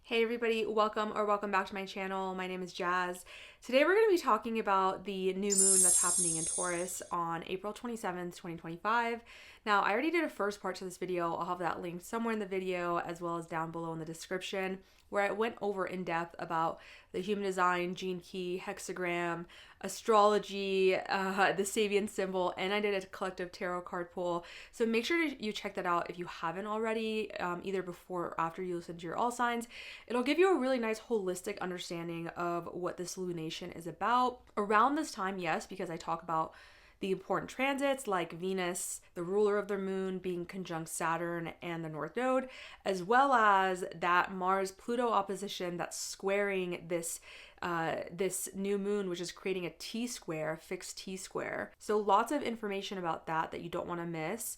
Hey everybody, welcome back to my channel. My name is Jazz. Today we're going to be talking about the new moon that's happening in Taurus on April 27th, 2025. Now, I already did a first part to this video. I'll have that linked somewhere in the video as well as down below in the description, where I went over in depth about the human design, gene key, hexagram, astrology, the Sabian symbol, and I did a collective tarot card pull. So make sure you check that out if you haven't already, either before or after you listen to your all signs. It'll give you a really nice holistic understanding of what this lunation is about. Around this time, yes, because I talk about the important transits like Venus, the ruler of the moon, being conjunct Saturn and the North Node, as well as that Mars-Pluto opposition that's squaring this new moon, which is creating a T-square, fixed T-square. So lots of information about that you don't want to miss.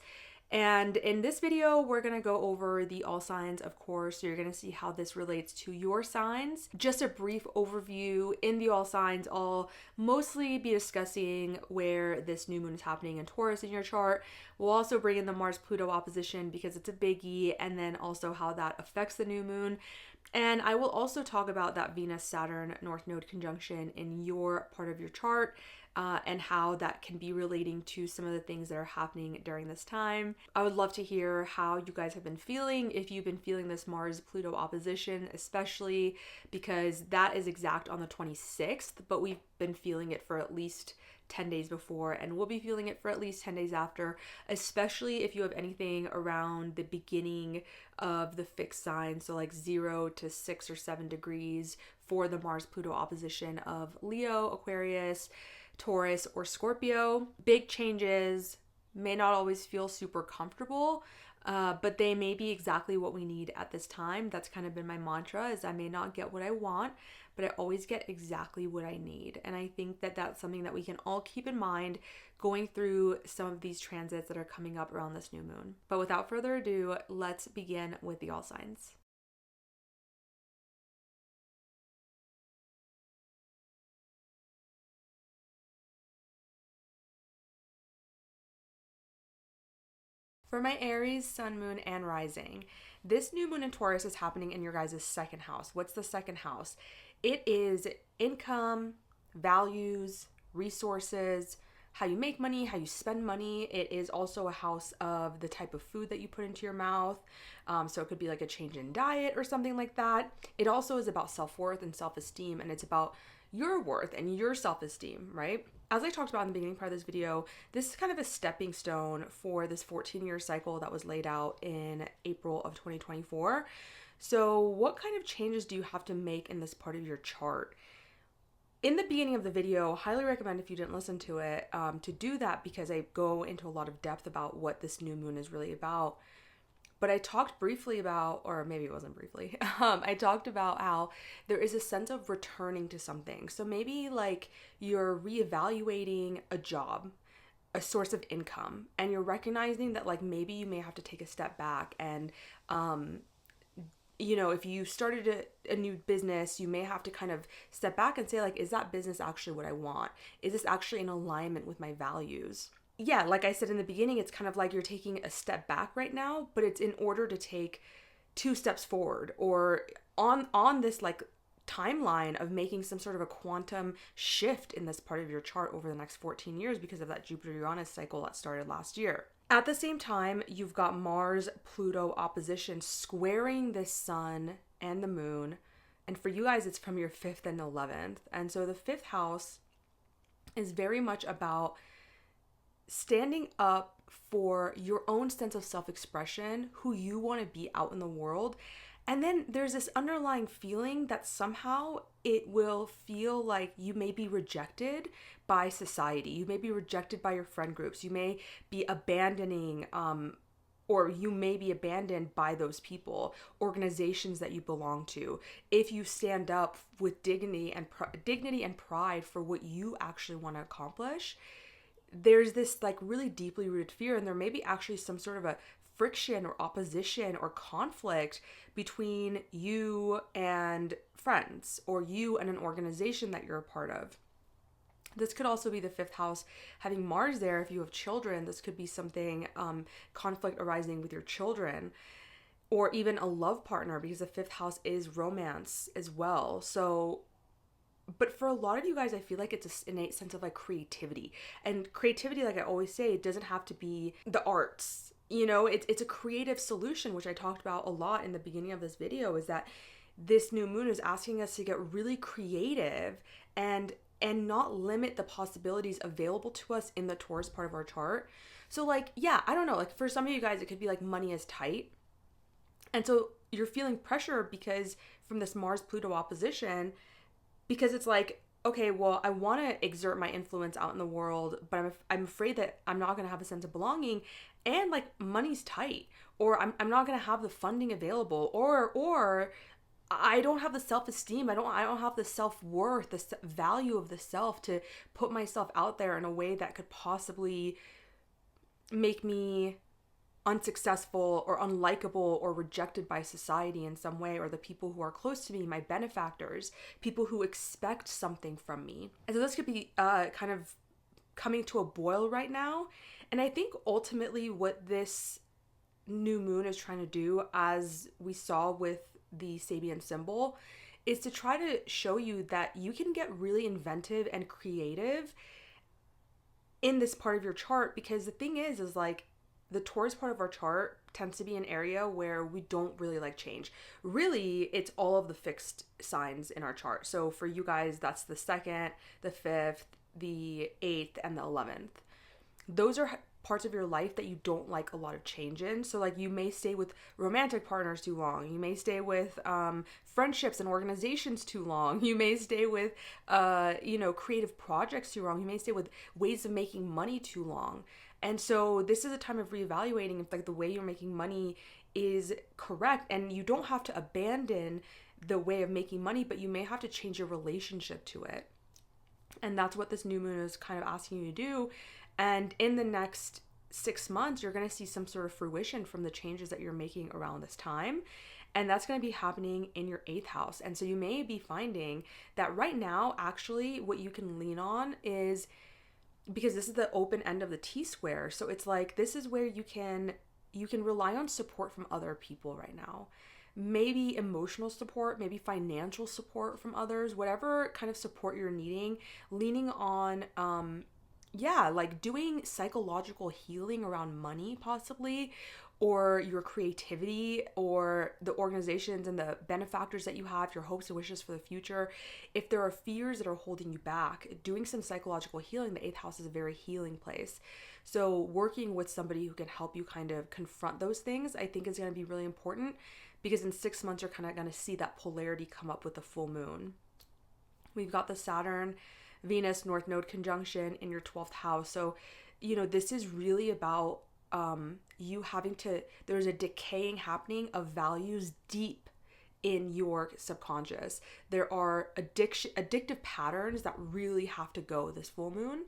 And in this video, we're going to go over the all signs, of course. So you're going to see how this relates to your signs. Just a brief overview in the all signs. I'll mostly be discussing where this new moon is happening in Taurus in your chart. We'll also bring in the Mars-Pluto opposition because it's a biggie, and then also how that affects the new moon. And I will also talk about that Venus-Saturn North Node conjunction in your part of your chart, and how that can be relating to some of the things that are happening during this time. I would love to hear how you guys have been feeling, if you've been feeling this Mars-Pluto opposition, especially because that is exact on the 26th, but we've been feeling it for at least 10 days before, and we'll be feeling it for at least 10 days after, especially if you have anything around the beginning of the fixed sign, so like 0 to 6 or 7 degrees for the Mars-Pluto opposition of Leo, Aquarius, Taurus, or Scorpio. Big changes may not always feel super comfortable, but they may be exactly what we need at this time. That's kind of been my mantra, is I may not get what I want, but I always get exactly what I need. And I think that that's something that we can all keep in mind going through some of these transits that are coming up around this new moon. But without further ado, let's begin with the all signs. For my Aries, Sun, Moon, and Rising, this new moon in Taurus is happening in your guys' second house. What's the second house? It is income, values, resources, how you make money, how you spend money. It is also a house of the type of food that you put into your mouth. So it could be like a change in diet or something like that. It also is about self-worth and self-esteem, and it's about your worth and your self-esteem, right? As I talked about in the beginning part of this video, this is kind of a stepping stone for this 14-year cycle that was laid out in April of 2024. So what kind of changes do you have to make in this part of your chart? In the beginning of the video, highly recommend, if you didn't listen to it, to do that, because I go into a lot of depth about what this new moon is really about. But I talked briefly about, or maybe it wasn't briefly, I talked about how there is a sense of returning to something. So maybe like you're reevaluating a job, a source of income, and you're recognizing that like maybe you may have to take a step back and, if you started a new business, you may have to kind of step back and say like, is that business actually what I want? Is this actually in alignment with my values? Yeah, like I said in the beginning, it's kind of like you're taking a step back right now, but it's in order to take 2 steps forward, or on this like timeline of making some sort of a quantum shift in this part of your chart over the next 14 years because of that Jupiter-Uranus cycle that started last year. At the same time, you've got Mars-Pluto opposition squaring the sun and the moon. And for you guys, it's from your 5th and 11th. And so the 5th house is very much about standing up for your own sense of self-expression, who you want to be out in the world. And then there's this underlying feeling that somehow it will feel like you may be rejected by society. You may be rejected by your friend groups. You may be abandoning, or you may be abandoned by those people, organizations that you belong to. If you stand up with dignity and pride for what you actually want to accomplish, there's this like really deeply rooted fear, and there may be actually some sort of a friction or opposition or conflict between you and friends, or you and an organization that you're a part of. This could also be the 5th house having Mars there. If you have children, this could be something, conflict arising with your children. or even a love partner, because the fifth house is romance as well. So, but for a lot of you guys, I feel like it's an innate sense of like creativity. And creativity, like I always say, it doesn't have to be the arts. You know, it's a creative solution, which I talked about a lot in the beginning of this video, is that this new moon is asking us to get really creative and not limit the possibilities available to us in the Taurus part of our chart. So like, yeah, I don't know, like for some of you guys, it could be like money is tight. And so you're feeling pressure because from this Mars-Pluto opposition, because it's like, okay, well, I want to exert my influence out in the world, but I'm afraid that I'm not going to have a sense of belonging, and like money's tight, or I'm not going to have the funding available, or I don't have the self-esteem. I don't have the self-worth, the value of the self to put myself out there in a way that could possibly make me unsuccessful or unlikable or rejected by society in some way, or the people who are close to me, my benefactors, people who expect something from me. And so this could be kind of coming to a boil right now. And I think ultimately what this new moon is trying to do, as we saw with the Sabian symbol, is to try to show you that you can get really inventive and creative in this part of your chart. Because the thing is like, the Taurus part of our chart tends to be an area where we don't really like change. Really, it's all of the fixed signs in our chart. So for you guys, that's the 2nd, the 5th, the 8th, and the 11th. Those are parts of your life that you don't like a lot of change in. So like, you may stay with romantic partners too long. You may stay with friendships and organizations too long. You may stay with creative projects too long. You may stay with ways of making money too long. And so this is a time of reevaluating if like the way you're making money is correct. And you don't have to abandon the way of making money, but you may have to change your relationship to it. And that's what this new moon is kind of asking you to do. And in the next 6 months, you're going to see some sort of fruition from the changes that you're making around this time. And that's going to be happening in your 8th house. And so you may be finding that right now, actually, what you can lean on is, because this is the open end of the T-square. So it's like, this is where you can rely on support from other people right now. Maybe emotional support, maybe financial support from others, whatever kind of support you're needing, leaning on, like doing psychological healing around money possibly, or your creativity, or the organizations and the benefactors that you have, your hopes and wishes for the future. If there are fears that are holding you back, doing some psychological healing, the 8th house is a very healing place. So working with somebody who can help you kind of confront those things, I think is going to be really important, because in 6 months, you're kind of going to see that polarity come up with the full moon. We've got the Saturn, Venus, North Node conjunction in your 12th house. So, this is really about you having to, there's a decaying happening of values deep in your subconscious. There are addictive patterns that really have to go this full moon.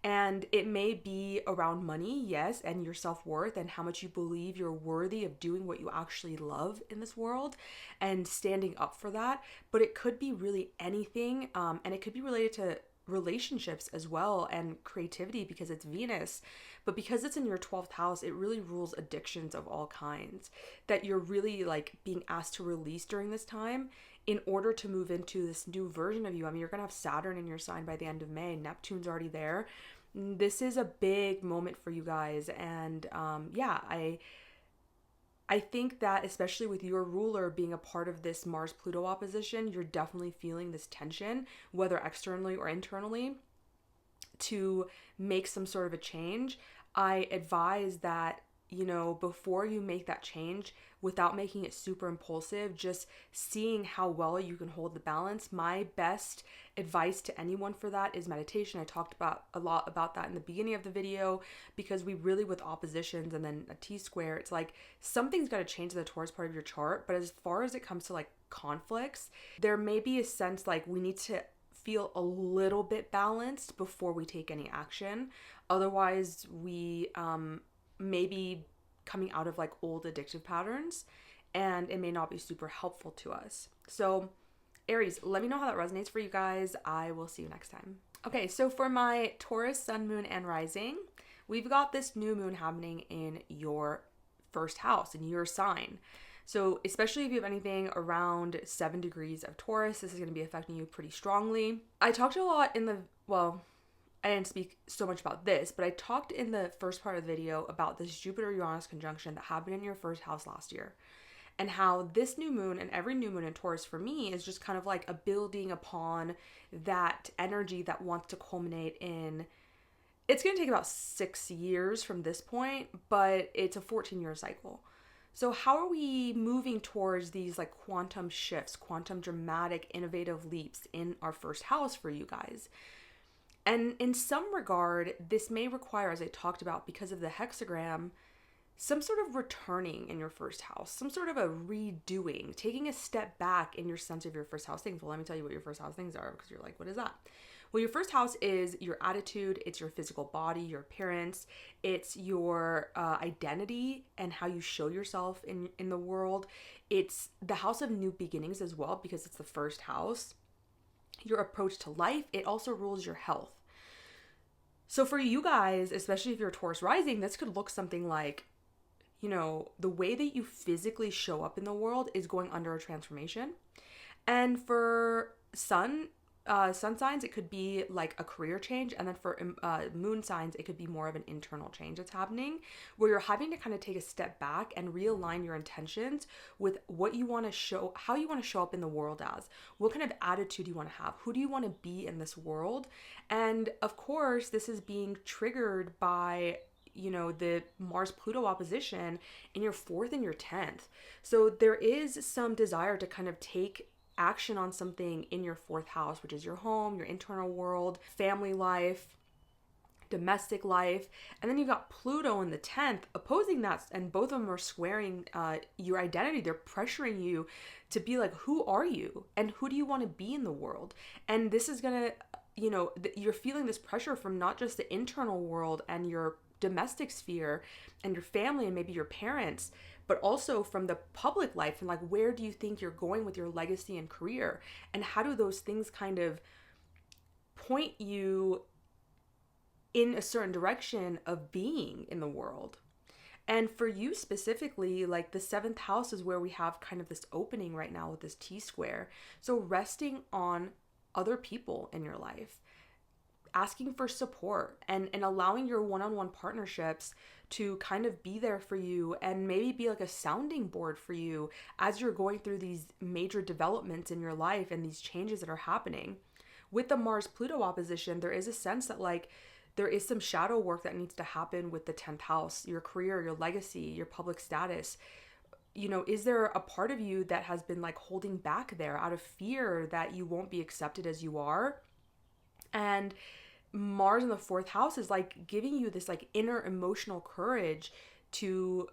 And it may be around money, yes, and your self-worth and how much you believe you're worthy of doing what you actually love in this world and standing up for that. But it could be really anything, and it could be related to relationships as well and creativity, because it's Venus. But because it's in your 12th house, it really rules addictions of all kinds that you're really like being asked to release during this time in order to move into this new version of you. I mean, you're going to have Saturn in your sign by the end of May. Neptune's already there. This is a big moment for you guys. And I think that especially with your ruler being a part of this Mars-Pluto opposition, you're definitely feeling this tension, whether externally or internally, to make some sort of a change. I advise that, before you make that change, without making it super impulsive, just seeing how well you can hold the balance. My best advice to anyone for that is meditation. I talked about a lot about that in the beginning of the video, because we really, with oppositions and then a T-square, it's like something's got to change in the Taurus part of your chart. But as far as it comes to like conflicts, there may be a sense like we need to feel a little bit balanced before we take any action. Otherwise, we may be coming out of like old addictive patterns, and it may not be super helpful to us. So Aries, let me know how that resonates for you guys. I will see you next time. Okay, so for my Taurus sun, moon, and rising, we've got this new moon happening in your first house, in your sign. So especially if you have anything around 7 degrees of Taurus, this is going to be affecting you pretty strongly. I talked a lot in the, well, I didn't speak so much about this, but I talked in the first part of the video about this Jupiter-Uranus conjunction that happened in your first house last year. And how this new moon and every new moon in Taurus for me is just kind of like a building upon that energy that wants to culminate in, it's going to take about 6 years from this point, but it's a 14-year cycle. So how are we moving towards these like quantum shifts, quantum dramatic, innovative leaps in our first house for you guys? And in some regard, this may require, as I talked about, because of the hexagram, some sort of returning in your first house, some sort of a redoing, taking a step back in your sense of your first house things. Well, let me tell you what your first house things are, because you're like, what is that? Well, your first house is your attitude, it's your physical body, your appearance, it's your identity and how you show yourself in the world. It's the house of new beginnings as well, because it's the first house. Your approach to life, it also rules your health. So for you guys, especially if you're Taurus rising, this could look something like, you know, the way that you physically show up in the world is going under a transformation. And for sun signs, it could be like a career change. And then for moon signs, it could be more of an internal change that's happening, where you're having to kind of take a step back and realign your intentions with what you want to show, how you want to show up in the world as, what kind of attitude you want to have, who do you want to be in this world. And of course, this is being triggered by, you know, the Mars-Pluto opposition in your 4th and your 10th. So there is some desire to kind of take action on something in your 4th house, which is your home, your internal world, family life, domestic life. And then you've got Pluto in the 10th opposing that, and both of them are squaring your identity. They're pressuring you to be like, who are you and who do you want to be in the world? And this is gonna, you know, you're feeling this pressure from not just the internal world and your domestic sphere and your family and maybe your parents, but also from the public life, and like, where do you think you're going with your legacy and career, and how do those things kind of point you in a certain direction of being in the world. And for you specifically, like the 7th house is where we have kind of this opening right now with this T-square. So resting on other people in your life, asking for support, and allowing your one-on-one partnerships to kind of be there for you and maybe be like a sounding board for you as you're going through these major developments in your life and these changes that are happening. With the Mars-Pluto opposition, there is a sense that like there is some shadow work that needs to happen with the 10th house, your career, your legacy, your public status. You know, is there a part of you that has been like holding back there out of fear that you won't be accepted as you are? And Mars in the 4th house is like giving you this like inner emotional courage to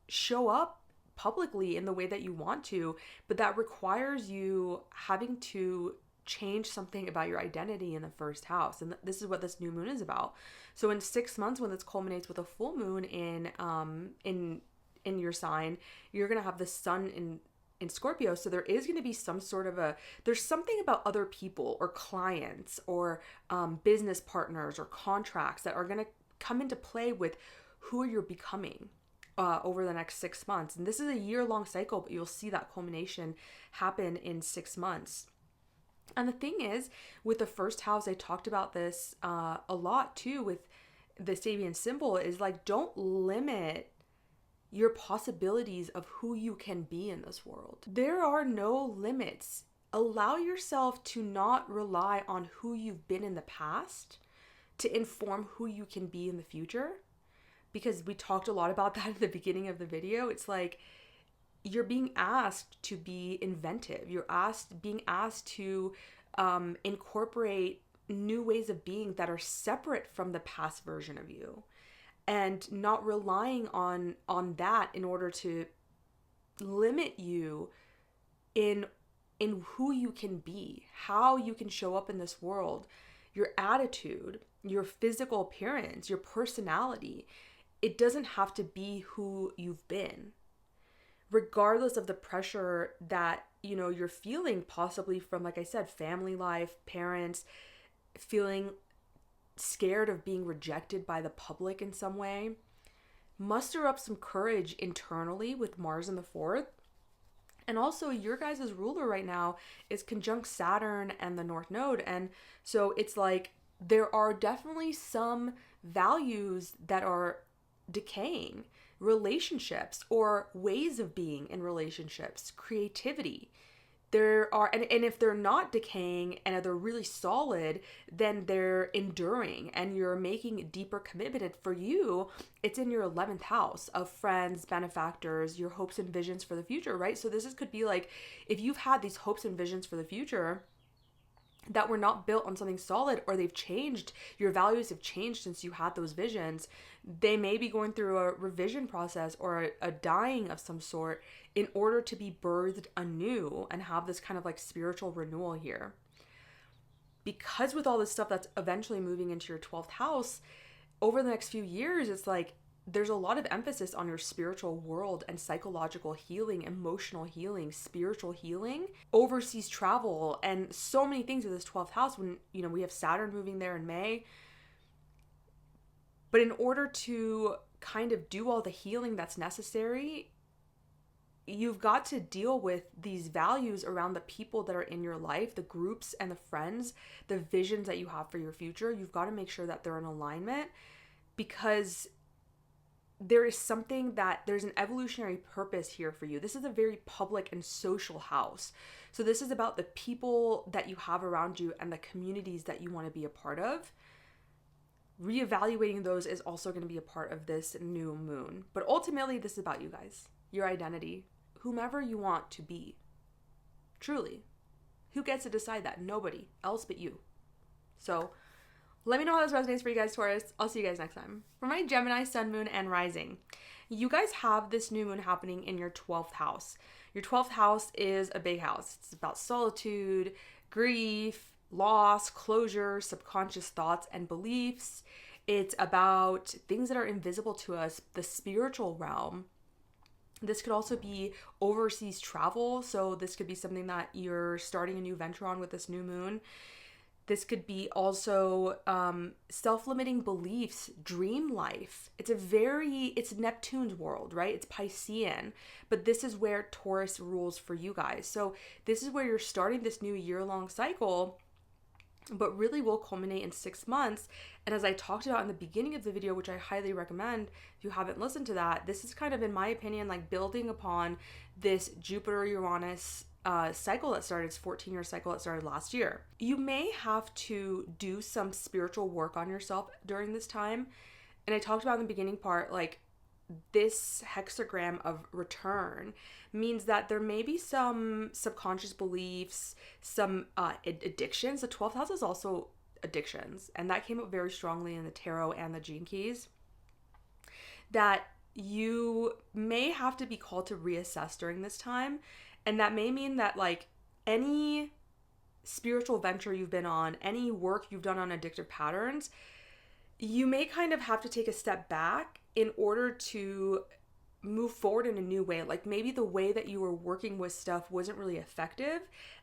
show up publicly in the way that you want to, but that requires you having to change something about your identity in the 1st house. And this is what this new moon is about. So in 6 months, when this culminates with a full moon in your sign, you're going to have the sun in Scorpio. So there is going to be some sort of there's something about other people or clients or business partners or contracts that are going to come into play with who you're becoming over the next 6 months. And this is a year-long cycle, but you'll see that culmination happen in 6 months. And the thing is, with the 1st house, I talked about this a lot too with the Sabian symbol, is like, don't limit your possibilities of who you can be in this world. There are no limits. Allow yourself to not rely on who you've been in the past to inform who you can be in the future, because we talked a lot about that at the beginning of the video. It's like you're being asked to be inventive. You're being asked to incorporate new ways of being that are separate from the past version of you, and not relying on that in order to limit you in who you can be, how you can show up in this world, your attitude, your physical appearance, your personality. It doesn't have to be who you've been, regardless of the pressure that, you know, you're feeling possibly from, like I said, family life, parents, feeling scared of being rejected by the public in some way. muster up some courage internally with Mars in the fourth. And also, your guys' ruler right now is conjunct Saturn and the North Node. And so it's like there are definitely some values that are decaying, relationships or ways of being in relationships, creativity. There are, and if they're not decaying and they're really solid, then they're enduring and you're making a deeper commitment. And for you, it's in your 11th house of friends, benefactors, your hopes and visions for the future, right? So could be like, if you've had these hopes and visions for the future that were not built on something solid, or they've changed, your values have changed since you had those visions, they may be going through a revision process or a dying of some sort in order to be birthed anew and have this kind of like spiritual renewal here. Because with all this stuff that's eventually moving into your 12th house, over the next few years, it's like there's a lot of emphasis on your spiritual world and psychological healing, emotional healing, spiritual healing, overseas travel, and so many things with this 12th house when, you know, we have Saturn moving there in May. But in order to kind of do all the healing that's necessary, you've got to deal with these values around the people that are in your life, the groups and the friends, the visions that you have for your future. You've got to make sure that they're in alignment, because there is something that there's an evolutionary purpose here for you. This is a very public and social house. So this is about the people that you have around you and the communities that you want to be a part of. Reevaluating those is also going to be a part of this new moon. But ultimately, this is about you guys, your identity, whomever you want to be. Truly. Who gets to decide that? Nobody else but you. So let me know how this resonates for you guys, Taurus. I'll see you guys next time. For my Gemini, Sun, Moon, and Rising, you guys have this new moon happening in your 12th house. Your 12th house is a big house. It's about solitude, grief, loss, closure, subconscious thoughts and beliefs. It's about things that are invisible to us, the spiritual realm. This could also be overseas travel. So this could be something that you're starting a new venture on with this new moon. This could be also self-limiting beliefs, dream life. It's Neptune's world, right? It's Piscean, but this is where Taurus rules for you guys. So this is where you're starting this new year-long cycle, but really will culminate in 6 months. And as I talked about in the beginning of the video, which I highly recommend if you haven't listened to that, this is kind of, in my opinion, like building upon this Jupiter-Uranus cycle that started, its 14-year cycle that started last year. You may have to do some spiritual work on yourself during this time. And I talked about in the beginning part, like this hexagram of return means that there may be some subconscious beliefs, some addictions. The 12th house is also addictions. And that came up very strongly in the tarot and the gene keys, that you may have to be called to reassess during this time. And that may mean that like any spiritual venture you've been on, any work you've done on addictive patterns, you may kind of have to take a step back in order to move forward in a new way. Like maybe the way that you were working with stuff wasn't really effective,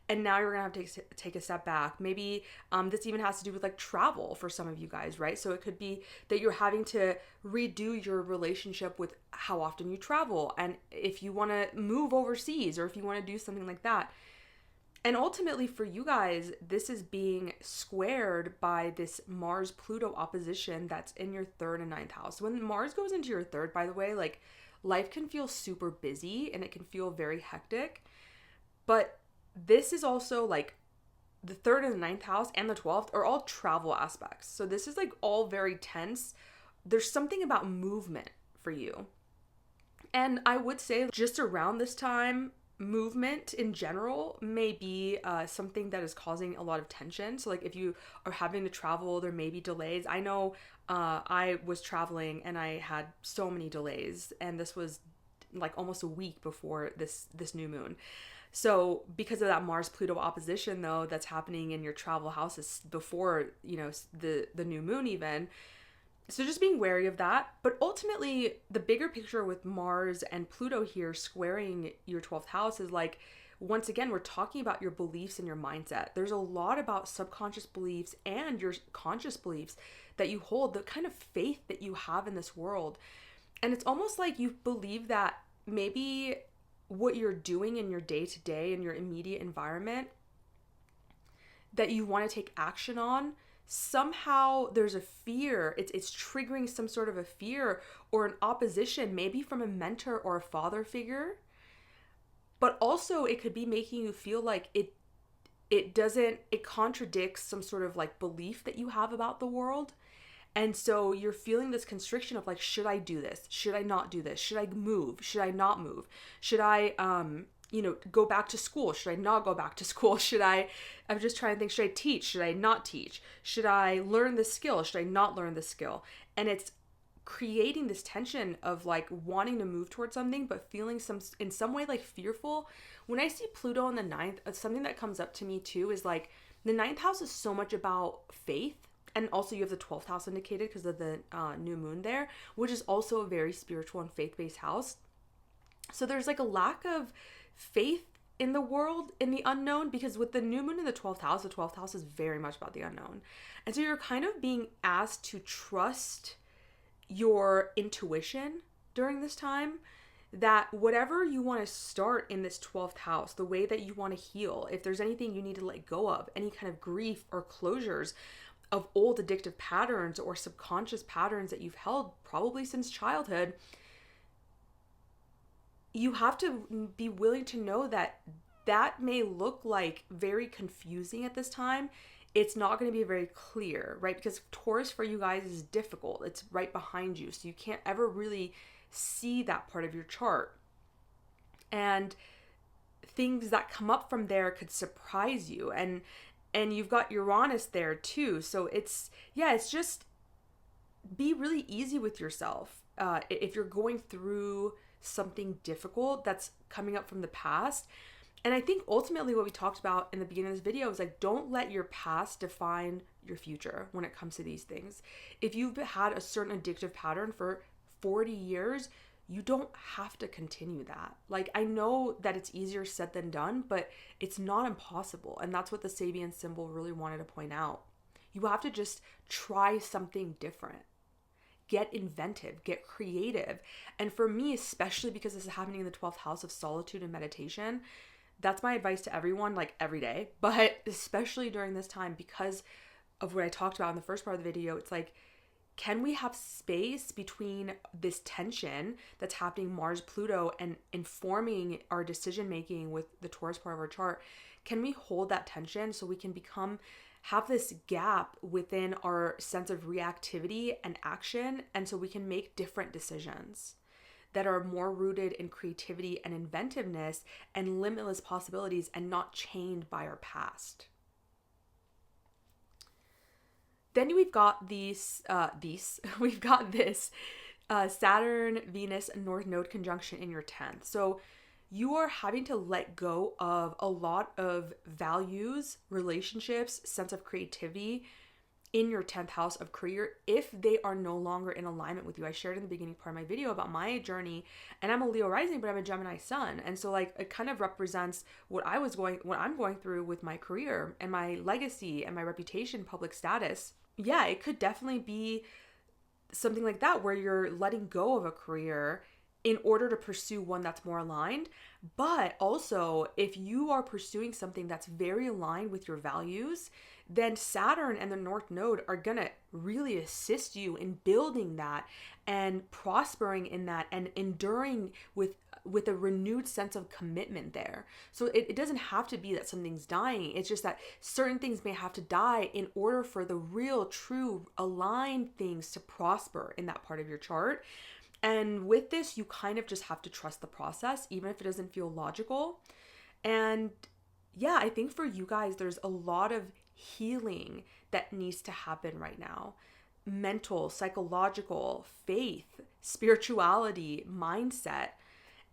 and now you're gonna have to take a step back. Maybe this even has to do with like travel for some of you guys, right? So it could be that you're having to redo your relationship with how often you travel, and if you want to move overseas, or if you want to do something like that. And ultimately for you guys, this is being squared by this Mars-Pluto opposition that's in your 3rd and 9th house. When Mars goes into your 3rd, by the way, like life can feel super busy and it can feel very hectic. But this is also like the 3rd and the 9th house and the 12th are all travel aspects. So this is like all very tense. There's something about movement for you. And I would say just around this time, movement in general may be something that is causing a lot of tension. So like if you are having to travel, there may be delays. I know I was traveling and I had so many delays, and this was like almost a week before this new moon. So because of that Mars-Pluto opposition though that's happening in your travel houses before, you know, the new moon even. So just being wary of that. But ultimately, the bigger picture with Mars and Pluto here squaring your 12th house is like, once again, we're talking about your beliefs and your mindset. There's a lot about subconscious beliefs and your conscious beliefs that you hold, the kind of faith that you have in this world. And it's almost like you believe that maybe what you're doing in your day-to-day, in your immediate environment, that you want to take action on, somehow there's a fear. It's triggering some sort of a fear or an opposition, maybe from a mentor or a father figure. But also it could be making you feel like it contradicts some sort of like belief that you have about the world. And so you're feeling this constriction of like, should I do this? Should I not do this? Should I move? Should I not move? Should I, go back to school? Should I not go back to school? I'm just trying to think, should I teach? Should I not teach? Should I learn this skill? Should I not learn this skill? And it's creating this tension of like wanting to move towards something, but feeling in some way like fearful. When I see Pluto in the ninth, something that comes up to me too is like the ninth house is so much about faith. And also you have the 12th house indicated because of the new moon there, which is also a very spiritual and faith-based house. So there's like a lack of faith in the world, in the unknown, because with the new moon in the 12th house is very much about the unknown. And so you're kind of being asked to trust your intuition during this time, that whatever you want to start in this 12th house, the way that you want to heal, if there's anything you need to let go of, any kind of grief or closures of old addictive patterns or subconscious patterns that you've held probably since childhood, you have to be willing to know that that may look like very confusing at this time. It's not going to be very clear, right? Because Taurus for you guys is difficult. It's right behind you. So you can't ever really see that part of your chart. And things that come up from there could surprise you. And you've got Uranus there too. So it's just be really easy with yourself. If you're going through something difficult that's coming up from the past. And I think ultimately what we talked about in the beginning of this video is like, don't let your past define your future when it comes to these things. If you've had a certain addictive pattern for 40 years, you don't have to continue that. Like, I know that it's easier said than done, but it's not impossible. And that's what the Sabian symbol really wanted to point out. You have to just try something different. Get inventive, get creative. And for me, especially because this is happening in the 12th house of solitude and meditation, that's my advice to everyone, like every day, but especially during this time, because of what I talked about in the first part of the video. It's like, can we have space between this tension that's happening Mars-Pluto and informing our decision-making with the Taurus part of our chart? Can we hold that tension so we can have this gap within our sense of reactivity and action, and so we can make different decisions that are more rooted in creativity and inventiveness and limitless possibilities and not chained by our past? Then we've got this Saturn, Venus, North Node conjunction in your 10th. So you are having to let go of a lot of values, relationships, sense of creativity in your 10th house of career if they are no longer in alignment with you. I shared in the beginning part of my video about my journey, and I'm a Leo rising, but I'm a Gemini sun. And so like it kind of represents what I'm going through with my career and my legacy and my reputation, public status. Yeah, it could definitely be something like that where you're letting go of a career in order to pursue one that's more aligned. But also, if you are pursuing something that's very aligned with your values, then Saturn and the North Node are gonna really assist you in building that and prospering in that and enduring with a renewed sense of commitment there. So it doesn't have to be that something's dying. It's just that certain things may have to die in order for the real, true, aligned things to prosper in that part of your chart. And with this, you kind of just have to trust the process, even if it doesn't feel logical. And yeah, I think for you guys, there's a lot of healing that needs to happen right now. Mental, psychological, faith, spirituality, mindset.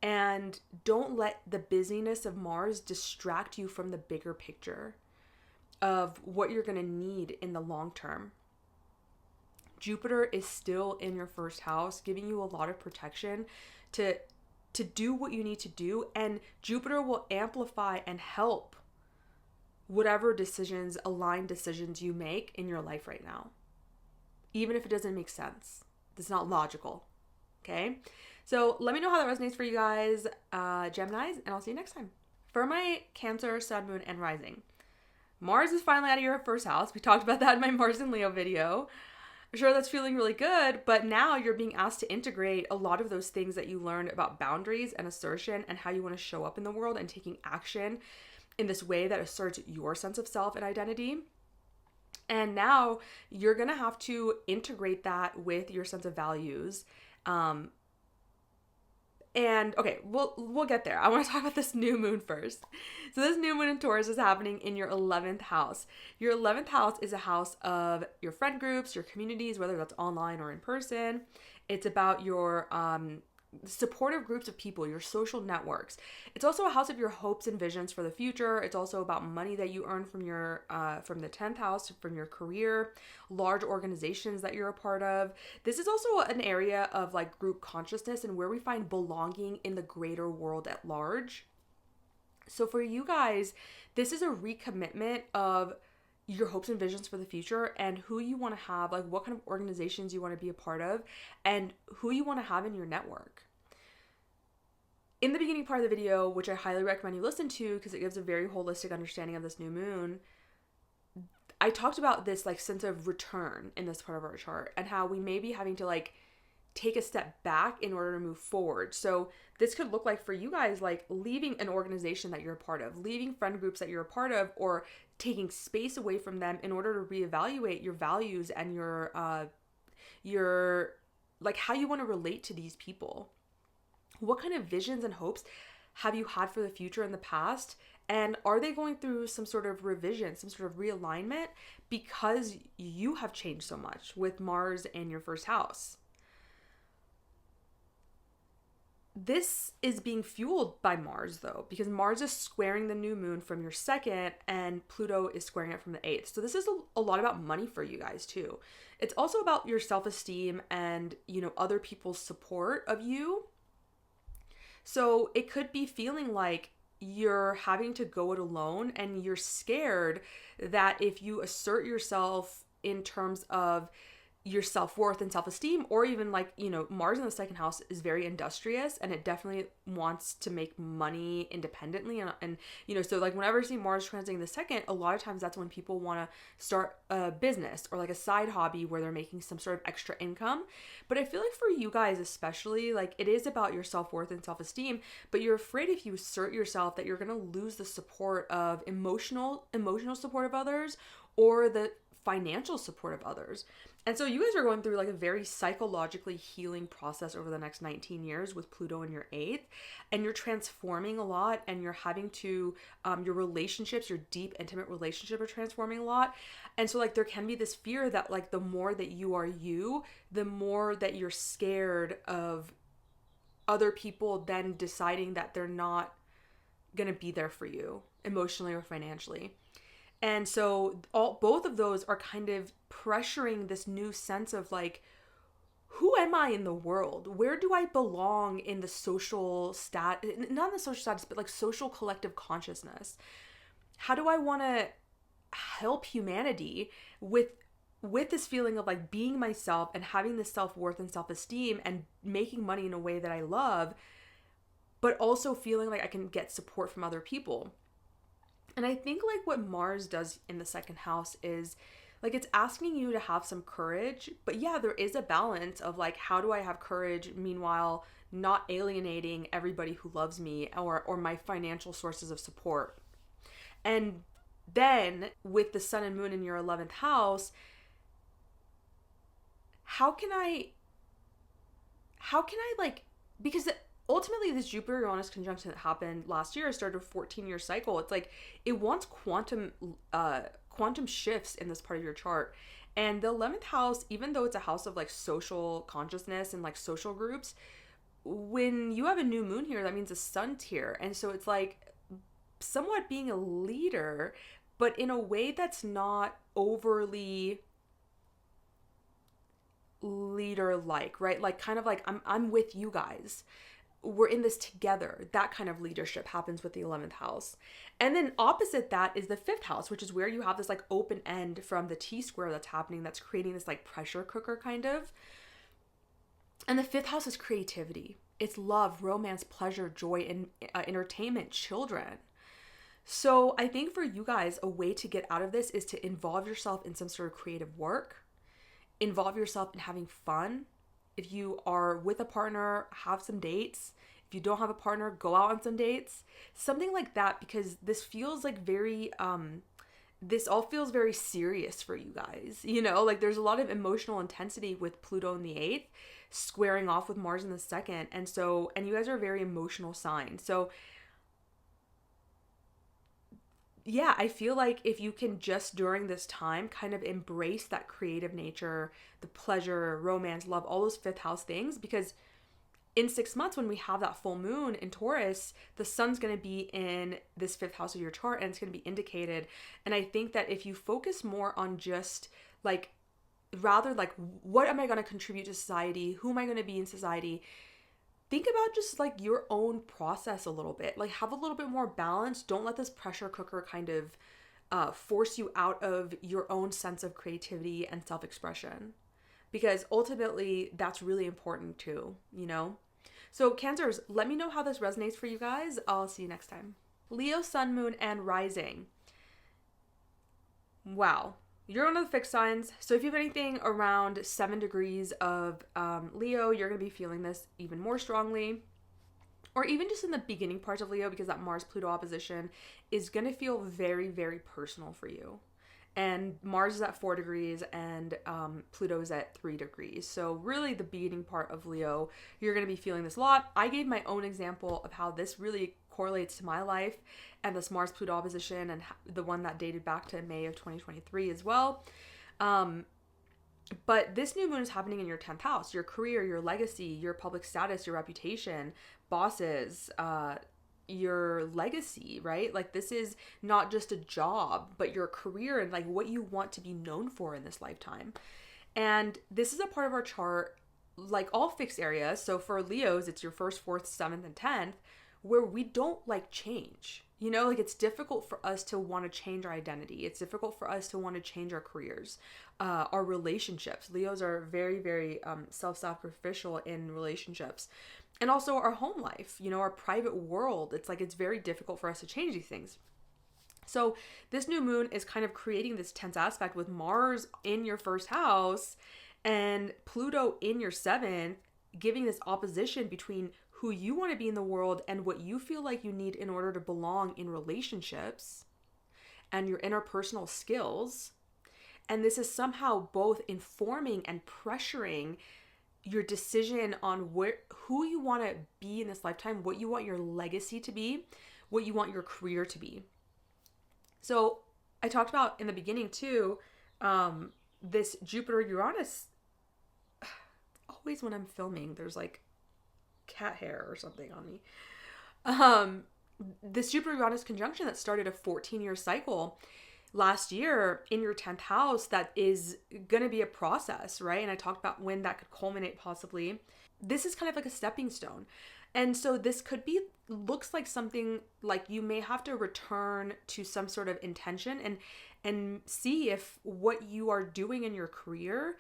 And don't let the busyness of Mars distract you from the bigger picture of what you're going to need in the long term. Jupiter is still in your first house, giving you a lot of protection to do what you need to do. And Jupiter will amplify and help whatever aligned decisions you make in your life right now. Even if it doesn't make sense. It's not logical, Okay, so let me know how that resonates for you guys, Geminis, and I'll see you next time. For my Cancer, Sun, Moon, and Rising, Mars is finally out of your first house. We talked about that in my Mars and Leo video. I'm sure that's feeling really good, but now you're being asked to integrate a lot of those things that you learned about boundaries and assertion and how you want to show up in the world and taking action in this way that asserts your sense of self and identity. And now you're going to have to integrate that with your sense of values. And okay, we'll get there. I want to talk about this new moon first. So this new moon in Taurus is happening in your 11th house. Your 11th house is a house of your friend groups, your communities, whether that's online or in person. It's about your supportive groups of people, your social networks. It's also a house of your hopes and visions for the future. It's also about money that you earn from your from the 10th house, from your career, large organizations that you're a part of. This is also an area of like group consciousness and where we find belonging in the greater world at large. So for you guys, this is a recommitment of your hopes and visions for the future and who you want to have, like what kind of organizations you want to be a part of and who you want to have in your network. In the beginning part of the video, which I highly recommend you listen to because it gives a very holistic understanding of this new moon, I talked about this like sense of return in this part of our chart and how we may be having to like take a step back in order to move forward. So this could look like for you guys, like leaving an organization that you're a part of, leaving friend groups that you're a part of, or taking space away from them in order to reevaluate your values and your like how you want to relate to these people. What kind of visions and hopes have you had for the future in the past? And are they going through some sort of revision, some sort of realignment because you have changed so much with Mars in your first house? This is being fueled by Mars though, because Mars is squaring the new moon from your second and Pluto is squaring it from the 8th. So this is a lot about money for you guys too. It's also about your self-esteem and, other people's support of you. So it could be feeling like you're having to go it alone and you're scared that if you assert yourself in terms of your self-worth and self-esteem, or even like, Mars in the second house is very industrious and it definitely wants to make money independently. And so like whenever I see Mars transiting the second, a lot of times that's when people want to start a business or like a side hobby where they're making some sort of extra income. But I feel like for you guys, especially, like it is about your self-worth and self-esteem, but you're afraid if you assert yourself that you're going to lose the support of emotional support of others or the financial support of others. And so you guys are going through like a very psychologically healing process over the next 19 years with Pluto in your 8th, and you're transforming a lot and you're having to, your relationships, your deep intimate relationship are transforming a lot. And so like there can be this fear that like the more that you are you, the more that you're scared of other people then deciding that they're not going to be there for you emotionally or financially. And so both of those are kind of pressuring this new sense of like, who am I in the world? Where do I belong in the social not in the social status, but like social collective consciousness? How do I want to help humanity with this feeling of like being myself and having this self-worth and self-esteem and making money in a way that I love, but also feeling like I can get support from other people? And I think like what Mars does in the second house is like it's asking you to have some courage, but yeah, there is a balance of like, how do I have courage meanwhile not alienating everybody who loves me or my financial sources of support? And then with the sun and moon in your 11th house, how can I like, because ultimately this Jupiter-Uranus conjunction that happened last year started a 14-year cycle. It's like it wants quantum shifts in this part of your chart. And the 11th house, even though it's a house of like social consciousness and like social groups, when you have a new moon here, that means a sun's here. And so it's like somewhat being a leader, but in a way that's not overly leader-like, right? Like kind of like I'm with you guys. We're in this together. That kind of leadership happens with the 11th house. And then opposite that is the 5th house, which is where you have this like open end from the T-square that's happening, that's creating this like pressure cooker kind of. And the fifth house is creativity. It's love, romance, pleasure, joy, and entertainment, children. So I think for you guys, a way to get out of this is to involve yourself in some sort of creative work, involve yourself in having fun. If you are with a partner, have some dates. If you don't have a partner, go out on some dates. Something like that, because this feels like this all feels very serious for you guys. You know, like there's a lot of emotional intensity with Pluto in the 8th, squaring off with Mars in the 2nd. And you guys are a very emotional sign. So yeah, I feel like if you can just during this time kind of embrace that creative nature, the pleasure, romance, love, all those fifth house things, because in 6 months when we have that full moon in Taurus, the sun's going to be in this fifth house of your chart and it's going to be indicated. And I think that if you focus more on just like, rather like, what am I going to contribute to society? Who am I going to be in society? Think about just like your own process a little bit, like have a little bit more balance. Don't let this pressure cooker kind of force you out of your own sense of creativity and self-expression, because ultimately that's really important too, you know? So Cancers, let me know how this resonates for you guys. I'll see you next time. Leo, sun, moon, and rising. Wow. You're one of the fixed signs. So if you have anything around 7 degrees of Leo, you're going to be feeling this even more strongly. Or even just in the beginning parts of Leo, because that Mars-Pluto opposition is going to feel very, very personal for you. And Mars is at 4 degrees and Pluto is at 3 degrees. So really the beginning part of Leo, you're going to be feeling this a lot. I gave my own example of how this really correlates to my life and this Mars-Pluto opposition, and the one that dated back to May of 2023 as well. But this new moon is happening in your 10th house, your career, your legacy, your public status, your reputation, bosses, your legacy, right? Like this is not just a job, but your career and like what you want to be known for in this lifetime. And this is a part of our chart, like all fixed areas. So for Leos, it's your 1st, 4th, 7th, and 10th, where we don't like change. You know, like it's difficult for us to want to change our identity. It's difficult for us to want to change our careers, our relationships. Leos are very, very self-sacrificial in relationships. And also our home life, you know, our private world. It's like it's very difficult for us to change these things. So this new moon is kind of creating this tense aspect with Mars in your 1st house and Pluto in your 7th, giving this opposition between who you want to be in the world and what you feel like you need in order to belong in relationships and your interpersonal skills. And this is somehow both informing and pressuring your decision on who you want to be in this lifetime, what you want your legacy to be, what you want your career to be. So I talked about in the beginning too, this Jupiter-Uranus, always when I'm filming, there's like cat hair or something on me. This Jupiter-Uranus conjunction that started a 14-year cycle last year in your 10th house, that is going to be a process, right? And I talked about when that could culminate possibly. This is kind of like a stepping stone. And so this looks like something like you may have to return to some sort of intention and see if what you are doing in your career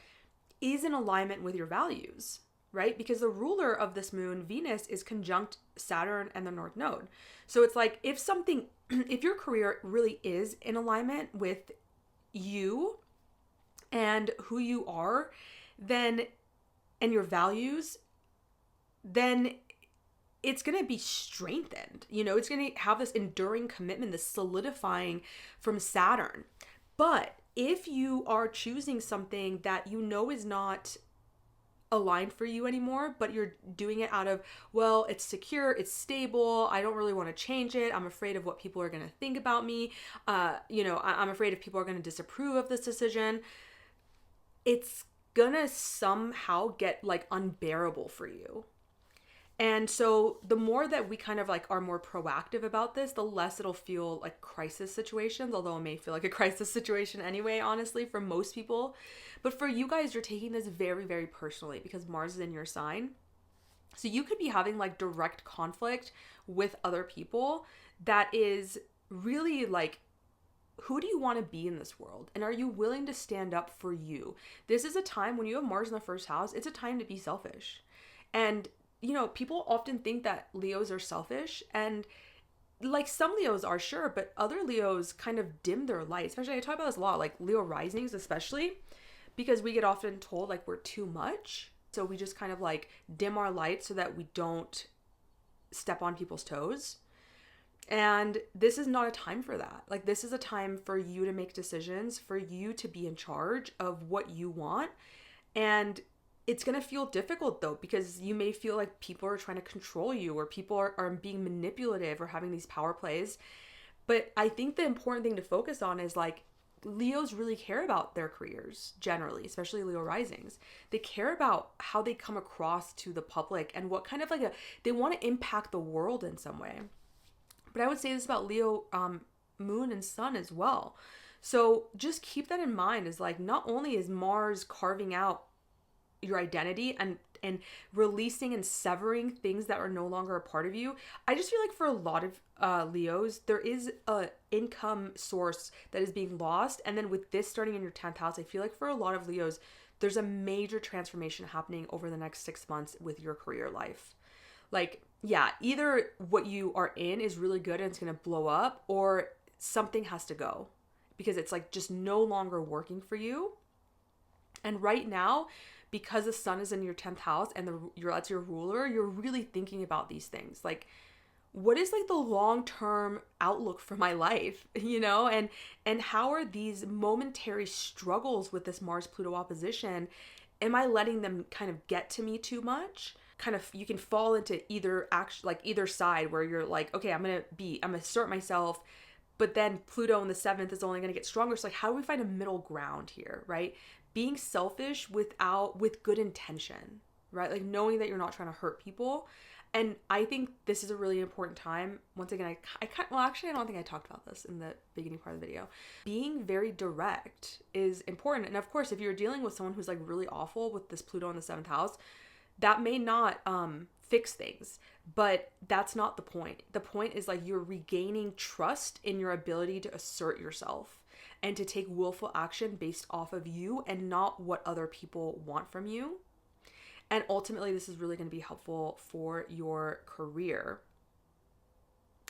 is in alignment with your values, right? Because the ruler of this moon, Venus, is conjunct Saturn and the North Node. So it's like if your career really is in alignment with you and who you are, then, and your values, then it's going to be strengthened. You know, it's going to have this enduring commitment, this solidifying from Saturn. But if you are choosing something that you know is not aligned for you anymore, but you're doing it out of, well, it's secure, it's stable, I don't really want to change it, I'm afraid of what people are going to think about me, I'm afraid if people are going to disapprove of this decision, it's gonna somehow get like unbearable for you. And so the more that we kind of like are more proactive about this, the less it'll feel like crisis situations, although it may feel like a crisis situation anyway, honestly, for most people. But for you guys, you're taking this very, very personally because Mars is in your sign. So you could be having like direct conflict with other people that is really like, who do you want to be in this world? And are you willing to stand up for you? This is a time when you have Mars in the 1st house, it's a time to be selfish. And, you know, people often think that Leos are selfish, and like some Leos are, sure, but other Leos kind of dim their light. Especially, I talk about this a lot, like Leo risings especially, because we get often told like we're too much. So we just kind of like dim our light so that we don't step on people's toes. And this is not a time for that. Like, this is a time for you to make decisions, for you to be in charge of what you want. And it's going to feel difficult though, because you may feel like people are trying to control you, or people are being manipulative or having these power plays. But I think the important thing to focus on is like, Leos really care about their careers generally, especially Leo risings. They care about how they come across to the public and what kind of like they want to impact the world in some way. But I would say this about Leo moon and sun as well. So just keep that in mind, is like, not only is Mars carving out your identity and releasing and severing things that are no longer a part of you. I just feel like for a lot of Leos, there is a income source that is being lost. And then with this starting in your 10th house, I feel like for a lot of Leos, there's a major transformation happening over the next 6 months with your career life. Like, yeah, either what you are in is really good and it's going to blow up, or something has to go because it's like just no longer working for you. And right now, because the sun is in your 10th house and that's your ruler, you're really thinking about these things. Like, what is like the long-term outlook for my life, you know? And how are these momentary struggles with this Mars-Pluto opposition, am I letting them kind of get to me too much? Kind of, you can fall into either side where you're like, okay, I'm going to assert myself, but then Pluto in the 7th is only going to get stronger. So like, how do we find a middle ground here, right? Being selfish with good intention, right? Like knowing that you're not trying to hurt people. And I think this is a really important time. Once again, I don't think I talked about this in the beginning part of the video. Being very direct is important. And of course, if you're dealing with someone who's like really awful with this Pluto in the 7th house, that may not fix things, but that's not the point. The point is like, you're regaining trust in your ability to assert yourself and to take willful action based off of you and not what other people want from you. And ultimately, this is really going to be helpful for your career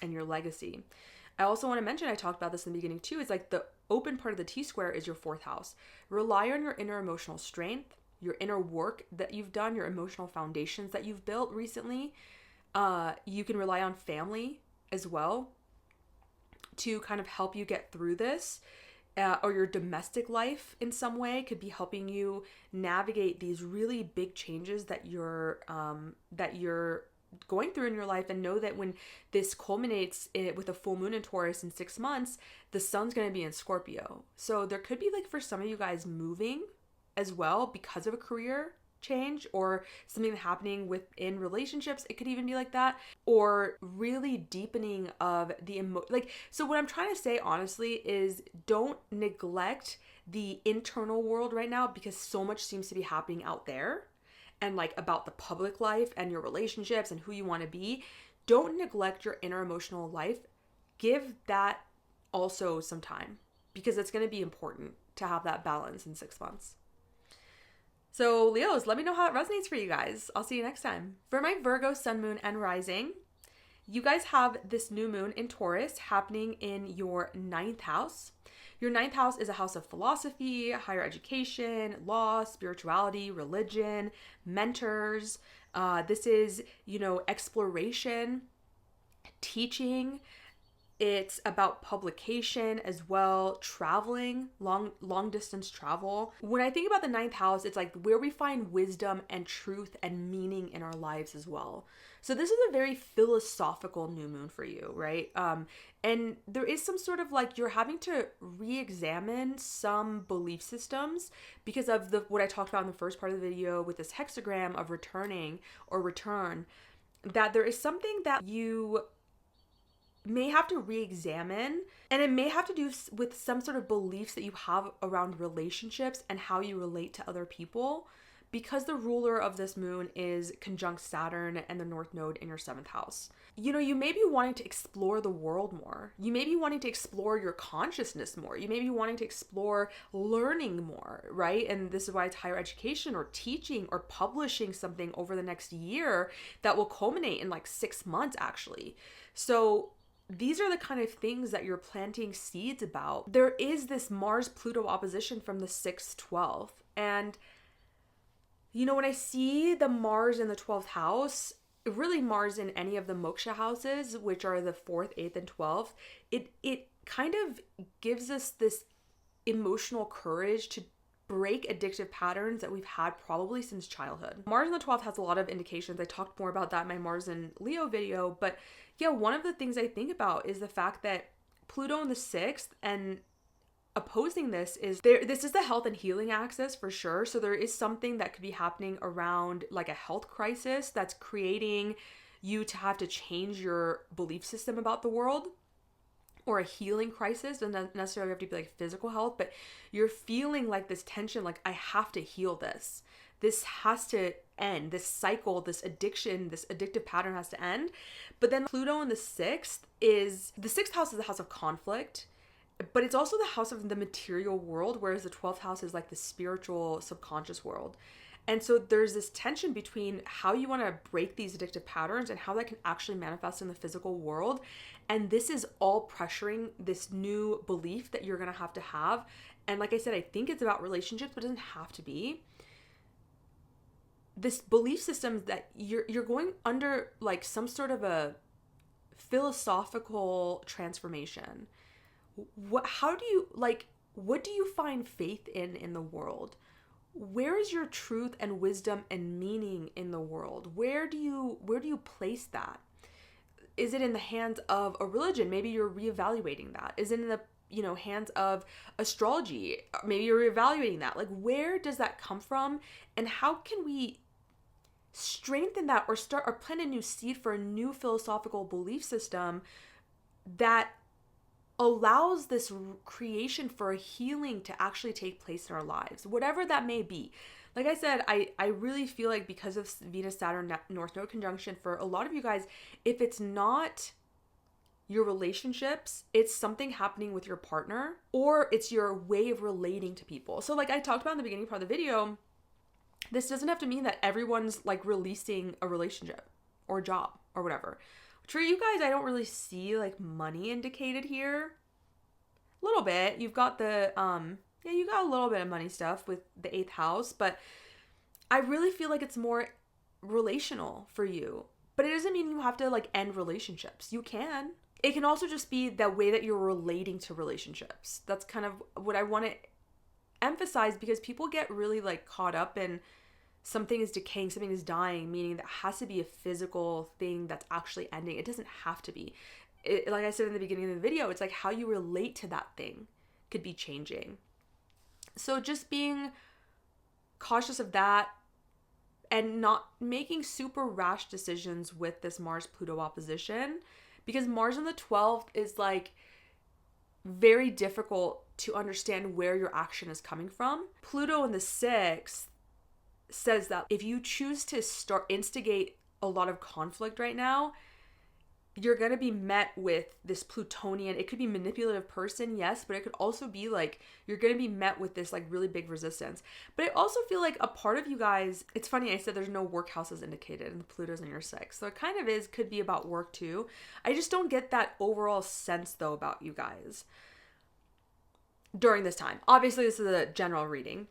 and your legacy. I also want to mention, I talked about this in the beginning too, is like the open part of the T-square is your 4th house. Rely on your inner emotional strength, your inner work that you've done, your emotional foundations that you've built recently. You can rely on family as well to kind of help you get through this. Or your domestic life in some way could be helping you navigate these really big changes that you're going through in your life, and know that when this culminates with a full moon in Taurus in 6 months, the sun's going to be in Scorpio. So there could be like, for some of you guys, moving as well because of a career change or something happening within relationships. It could even be like that, or really deepening of the so what I'm trying to say honestly is, don't neglect the internal world right now, because so much seems to be happening out there and like about the public life and your relationships and who you want to be. Don't neglect your inner emotional life. Give that also some time, because it's going to be important to have that balance in 6 months. So Leos, let me know how it resonates for you guys. I'll see you next time. For my Virgo sun, moon, and rising, you guys have this new moon in Taurus happening in your 9th house. Your 9th house is a house of philosophy, higher education, law, spirituality, religion, mentors. This is, exploration, teaching. It's about publication as well, traveling, long distance travel. When I think about the 9th house, it's like where we find wisdom and truth and meaning in our lives as well. So this is a very philosophical new moon for you, right? And there is some sort of like, you're having to re-examine some belief systems because of what I talked about in the first part of the video with this hexagram of returning or return, that there is something that you may have to re-examine, and it may have to do with some sort of beliefs that you have around relationships and how you relate to other people, because the ruler of this moon is conjunct Saturn and the North Node in your 7th house. You know, you may be wanting to explore the world more. You may be wanting to explore your consciousness more. You may be wanting to explore learning more, right? And this is why it's higher education or teaching or publishing something over the next year that will culminate in like 6 months, actually. So these are the kind of things that you're planting seeds about. There is this Mars-Pluto opposition from the 6th, 12th. And, you know, when I see the Mars in the 12th house, really Mars in any of the moksha houses, which are the 4th, 8th, and 12th, it kind of gives us this emotional courage to break addictive patterns that we've had probably since childhood. Mars in the 12th has a lot of indications. I talked more about that in my Mars in Leo video, but yeah, one of the things I think about is the fact that Pluto in the 6th and opposing this is this is the health and healing axis for sure. So there is something that could be happening around like a health crisis that's creating you to have to change your belief system about the world, or a healing crisis. Doesn't necessarily have to be like physical health, but you're feeling like this tension, like I have to heal this. This has to end. This cycle, this addiction, this addictive pattern has to end. But then Pluto in the 6th is, the 6th house is the house of conflict, but it's also the house of the material world, whereas the 12th house is like the spiritual subconscious world. And so there's this tension between how you want to break these addictive patterns and how that can actually manifest in the physical world. And this is all pressuring this new belief that you're going to have. And like I said, I think it's about relationships, but it doesn't have to be. This belief system that you're going under like some sort of a philosophical transformation. What do you find faith in the world? Where is your truth and wisdom and meaning in the world? Where do you place that? Is it in the hands of a religion? Maybe you're reevaluating that. Is it in the hands of astrology? Maybe you're reevaluating that. Like, where does that come from? And how can we strengthen that or start or plant a new seed for a new philosophical belief system that allows this creation for a healing to actually take place in our lives, whatever that may be. Like I said, I really feel like because of Venus-Saturn North Node conjunction, for a lot of you guys, if it's not your relationships, it's something happening with your partner, or it's your way of relating to people. So like I talked about in the beginning part of the video, this doesn't have to mean that everyone's like releasing a relationship or job or whatever. For you guys, I don't really see like money indicated here. A little bit. You've got the, you got a little bit of money stuff with the 8th house, but I really feel like it's more relational for you. But it doesn't mean you have to like end relationships. You can. It can also just be the way that you're relating to relationships. That's kind of what I want to emphasize, because people get really like caught up in something is decaying, something is dying, meaning that has to be a physical thing that's actually ending. It doesn't have to be. Like I said in the beginning of the video, it's like how you relate to that thing could be changing. So just being cautious of that and not making super rash decisions with this Mars-Pluto opposition, because Mars in the 12th is like very difficult to understand where your action is coming from. Pluto in the 6th says that if you choose to instigate a lot of conflict right now, you're going to be met with this Plutonian, it could be manipulative person, yes, but it could also be like, you're going to be met with this like really big resistance. But I also feel like a part of you guys, it's funny, I said there's no work houses indicated and the Pluto's in your 6th. So it kind of could be about work too. I just don't get that overall sense though about you guys during this time. Obviously this is a general reading.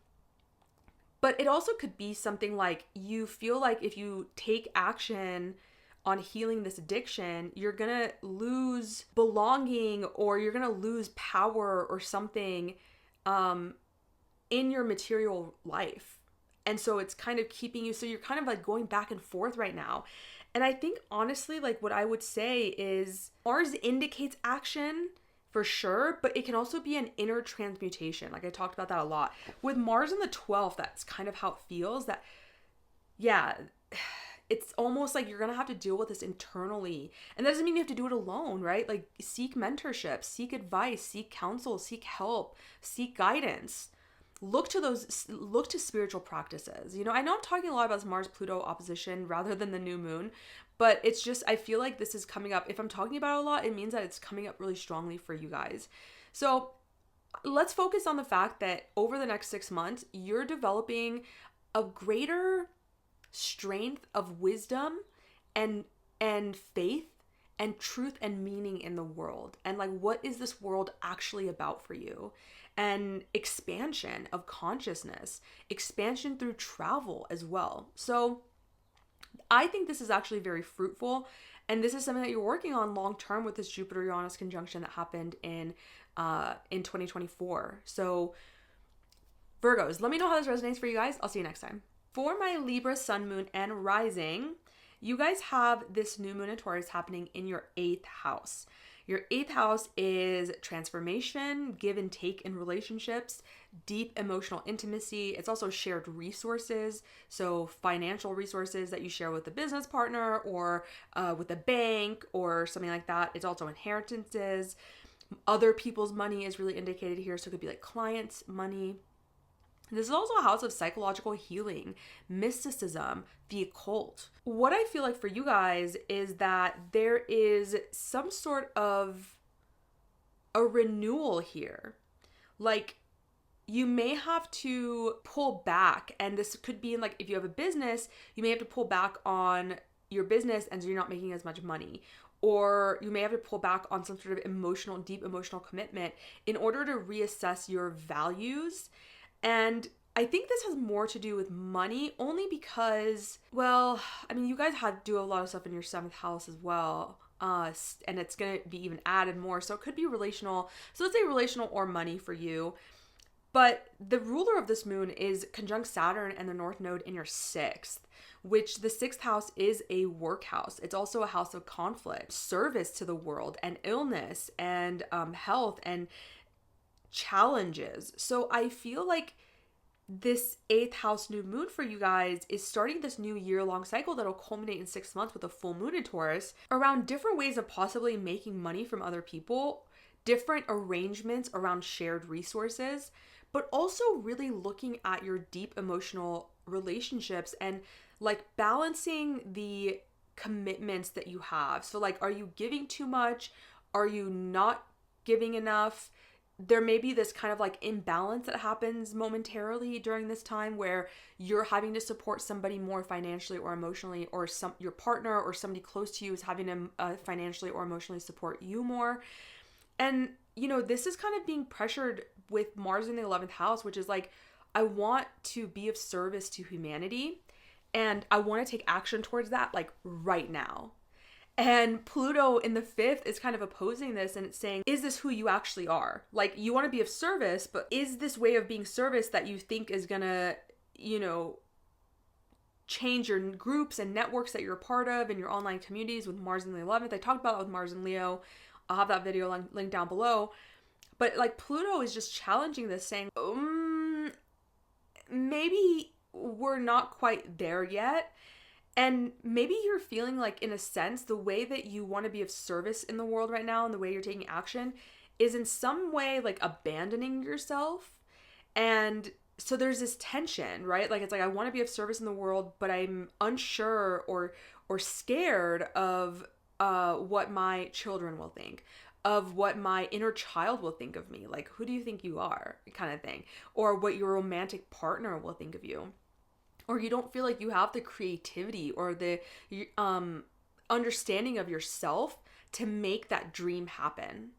But it also could be something like you feel like if you take action on healing this addiction, you're going to lose belonging, or you're going to lose power or something in your material life. And so it's kind of keeping you, so you're kind of like going back and forth right now. And I think honestly, like what I would say is Mars indicates action for sure, but it can also be an inner transmutation. Like I talked about that a lot. With Mars in the 12th, that's kind of how it feels. That, yeah, it's almost like you're going to have to deal with this internally. And that doesn't mean you have to do it alone, right? Like seek mentorship, seek advice, seek counsel, seek help, seek guidance. look to spiritual practices. I know I'm talking a lot about this Mars-Pluto opposition rather than the new moon, but it's just, I feel like this is coming up. If I'm talking about it a lot, it means that it's coming up really strongly for you guys. So let's focus on the fact that over the next 6 months, you're developing a greater strength of wisdom and faith and truth and meaning in the world. And like, what is this world actually about for you? And expansion of consciousness, expansion through travel as well. So I think this is actually very fruitful. And this is something that you're working on long term with this Jupiter-Uranus conjunction that happened in 2024. So Virgos, let me know how this resonates for you guys. I'll see you next time. For my Libra sun, moon, and rising, you guys have this new moon in Taurus happening in your 8th house. Your 8th house is transformation, give and take in relationships, deep emotional intimacy. It's also shared resources. So financial resources that you share with a business partner or with a bank or something like that. It's also inheritances. Other people's money is really indicated here. So it could be like clients' money. This is also a house of psychological healing, mysticism, the occult. What I feel like for you guys is that there is some sort of a renewal here. Like, you may have to pull back, and this could be in like, if you have a business, you may have to pull back on your business and so you're not making as much money. Or you may have to pull back on some sort of deep emotional commitment in order to reassess your values. And I think this has more to do with money, only because, well, I mean, you guys do a lot of stuff in your 7th house as well. And it's going to be even added more. So it could be relational. So let's say relational or money for you. But the ruler of this moon is conjunct Saturn and the North Node in your 6th, which the 6th house is a work house. It's also a house of conflict, service to the world, and illness, and health, and challenges. So I feel like this 8th house new moon for you guys is starting this new year-long cycle that'll culminate in 6 months with a full moon in Taurus around different ways of possibly making money from other people, different arrangements around shared resources, but also really looking at your deep emotional relationships and like balancing the commitments that you have. So like, are you giving too much? Are you not giving enough? There may be this kind of like imbalance that happens momentarily during this time where you're having to support somebody more financially or emotionally, or your partner or somebody close to you is having to financially or emotionally support you more. And, this is kind of being pressured with Mars in the 11th house, which is like, I want to be of service to humanity and I want to take action towards that like right now. And Pluto in the 5th is kind of opposing this, and it's saying, is this who you actually are? Like, you want to be of service, but is this way of being service that you think is gonna, change your groups and networks that you're a part of and your online communities with Mars in the 11th? I talked about that with Mars and Leo. I'll have that video linked down below. But like, Pluto is just challenging this, saying, maybe we're not quite there yet. And maybe you're feeling like, in a sense, the way that you want to be of service in the world right now and the way you're taking action is in some way like abandoning yourself. And so there's this tension, right? Like, it's like, I want to be of service in the world, but I'm unsure or scared of what my children will think, of what my inner child will think of me. Like, who do you think you are, kind of thing. Or what your romantic partner will think of you. Or you don't feel like you have the creativity or the understanding of yourself to make that dream happen.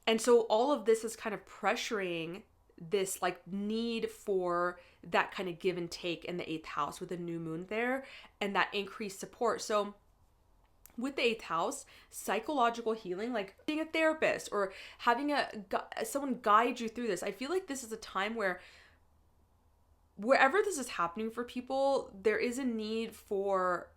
And so all of this is kind of pressuring this like need for that kind of give and take in the 8th house with the new moon there and that increased support. So with the 8th house, psychological healing, like being a therapist or having someone guide you through this. I feel like this is a time where wherever this is happening for people, there is a need for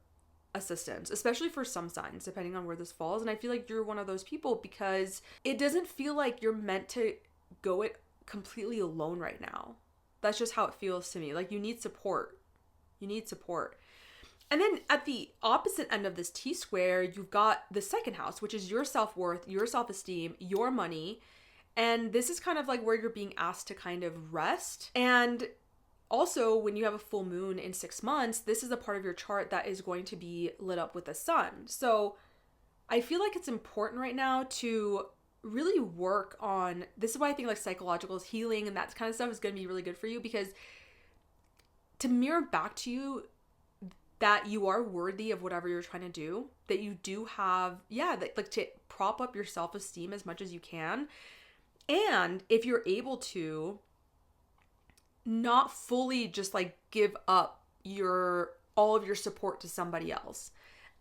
assistance, especially for some signs, depending on where this falls. And I feel like you're one of those people because it doesn't feel like you're meant to go it completely alone right now. That's just how it feels to me. Like, you need support. You need support. And then at the opposite end of this T-square, you've got the 2nd house, which is your self-worth, your self-esteem, your money, And this is kind of like where you're being asked to kind of rest. And also, when you have a full moon in 6 months, this is a part of your chart that is going to be lit up with the sun. So I feel like it's important right now to really work on, this is why I think like psychological healing and that kind of stuff is going to be really good for you, because to mirror back to you that you are worthy of whatever you're trying to do, that you do have, like to prop up your self-esteem as much as you can. And if you're able to not fully just like give up all of your support to somebody else,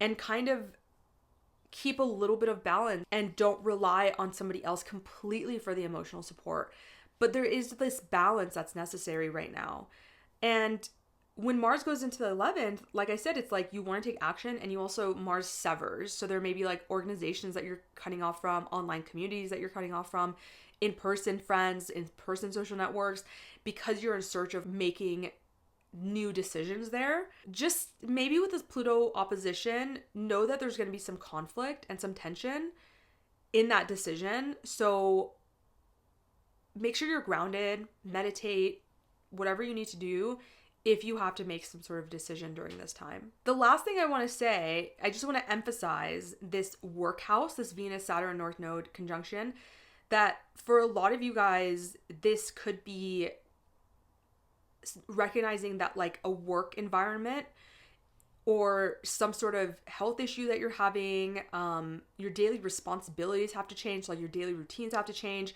and kind of keep a little bit of balance and don't rely on somebody else completely for the emotional support. But there is this balance that's necessary right now. And when Mars goes into the 11th, like I said, it's like you want to take action, and you also, Mars severs. So there may be like organizations that you're cutting off from, online communities that you're cutting off from, in-person friends, in-person social networks, because you're in search of making new decisions there. Just maybe with this Pluto opposition, know that there's going to be some conflict and some tension in that decision. So make sure you're grounded, meditate, whatever you need to do if you have to make some sort of decision during this time. The last thing I want to say, I just want to emphasize this work house, this Venus-Saturn North Node conjunction, that for a lot of you guys, this could be recognizing that like a work environment or some sort of health issue that you're having, your daily responsibilities have to change, like your daily routines have to change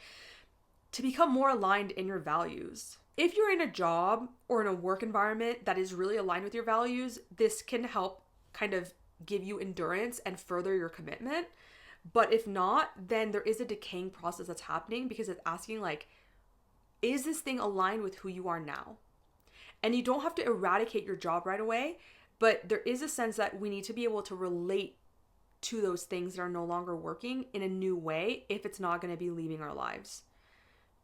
to become more aligned in your values. If you're in a job or in a work environment that is really aligned with your values, this can help kind of give you endurance and further your commitment. But if not, then there is a decaying process that's happening, because it's asking like, is this thing aligned with who you are now? And you don't have to eradicate your job right away, but there is a sense that we need to be able to relate to those things that are no longer working in a new way if it's not going to be leaving our lives.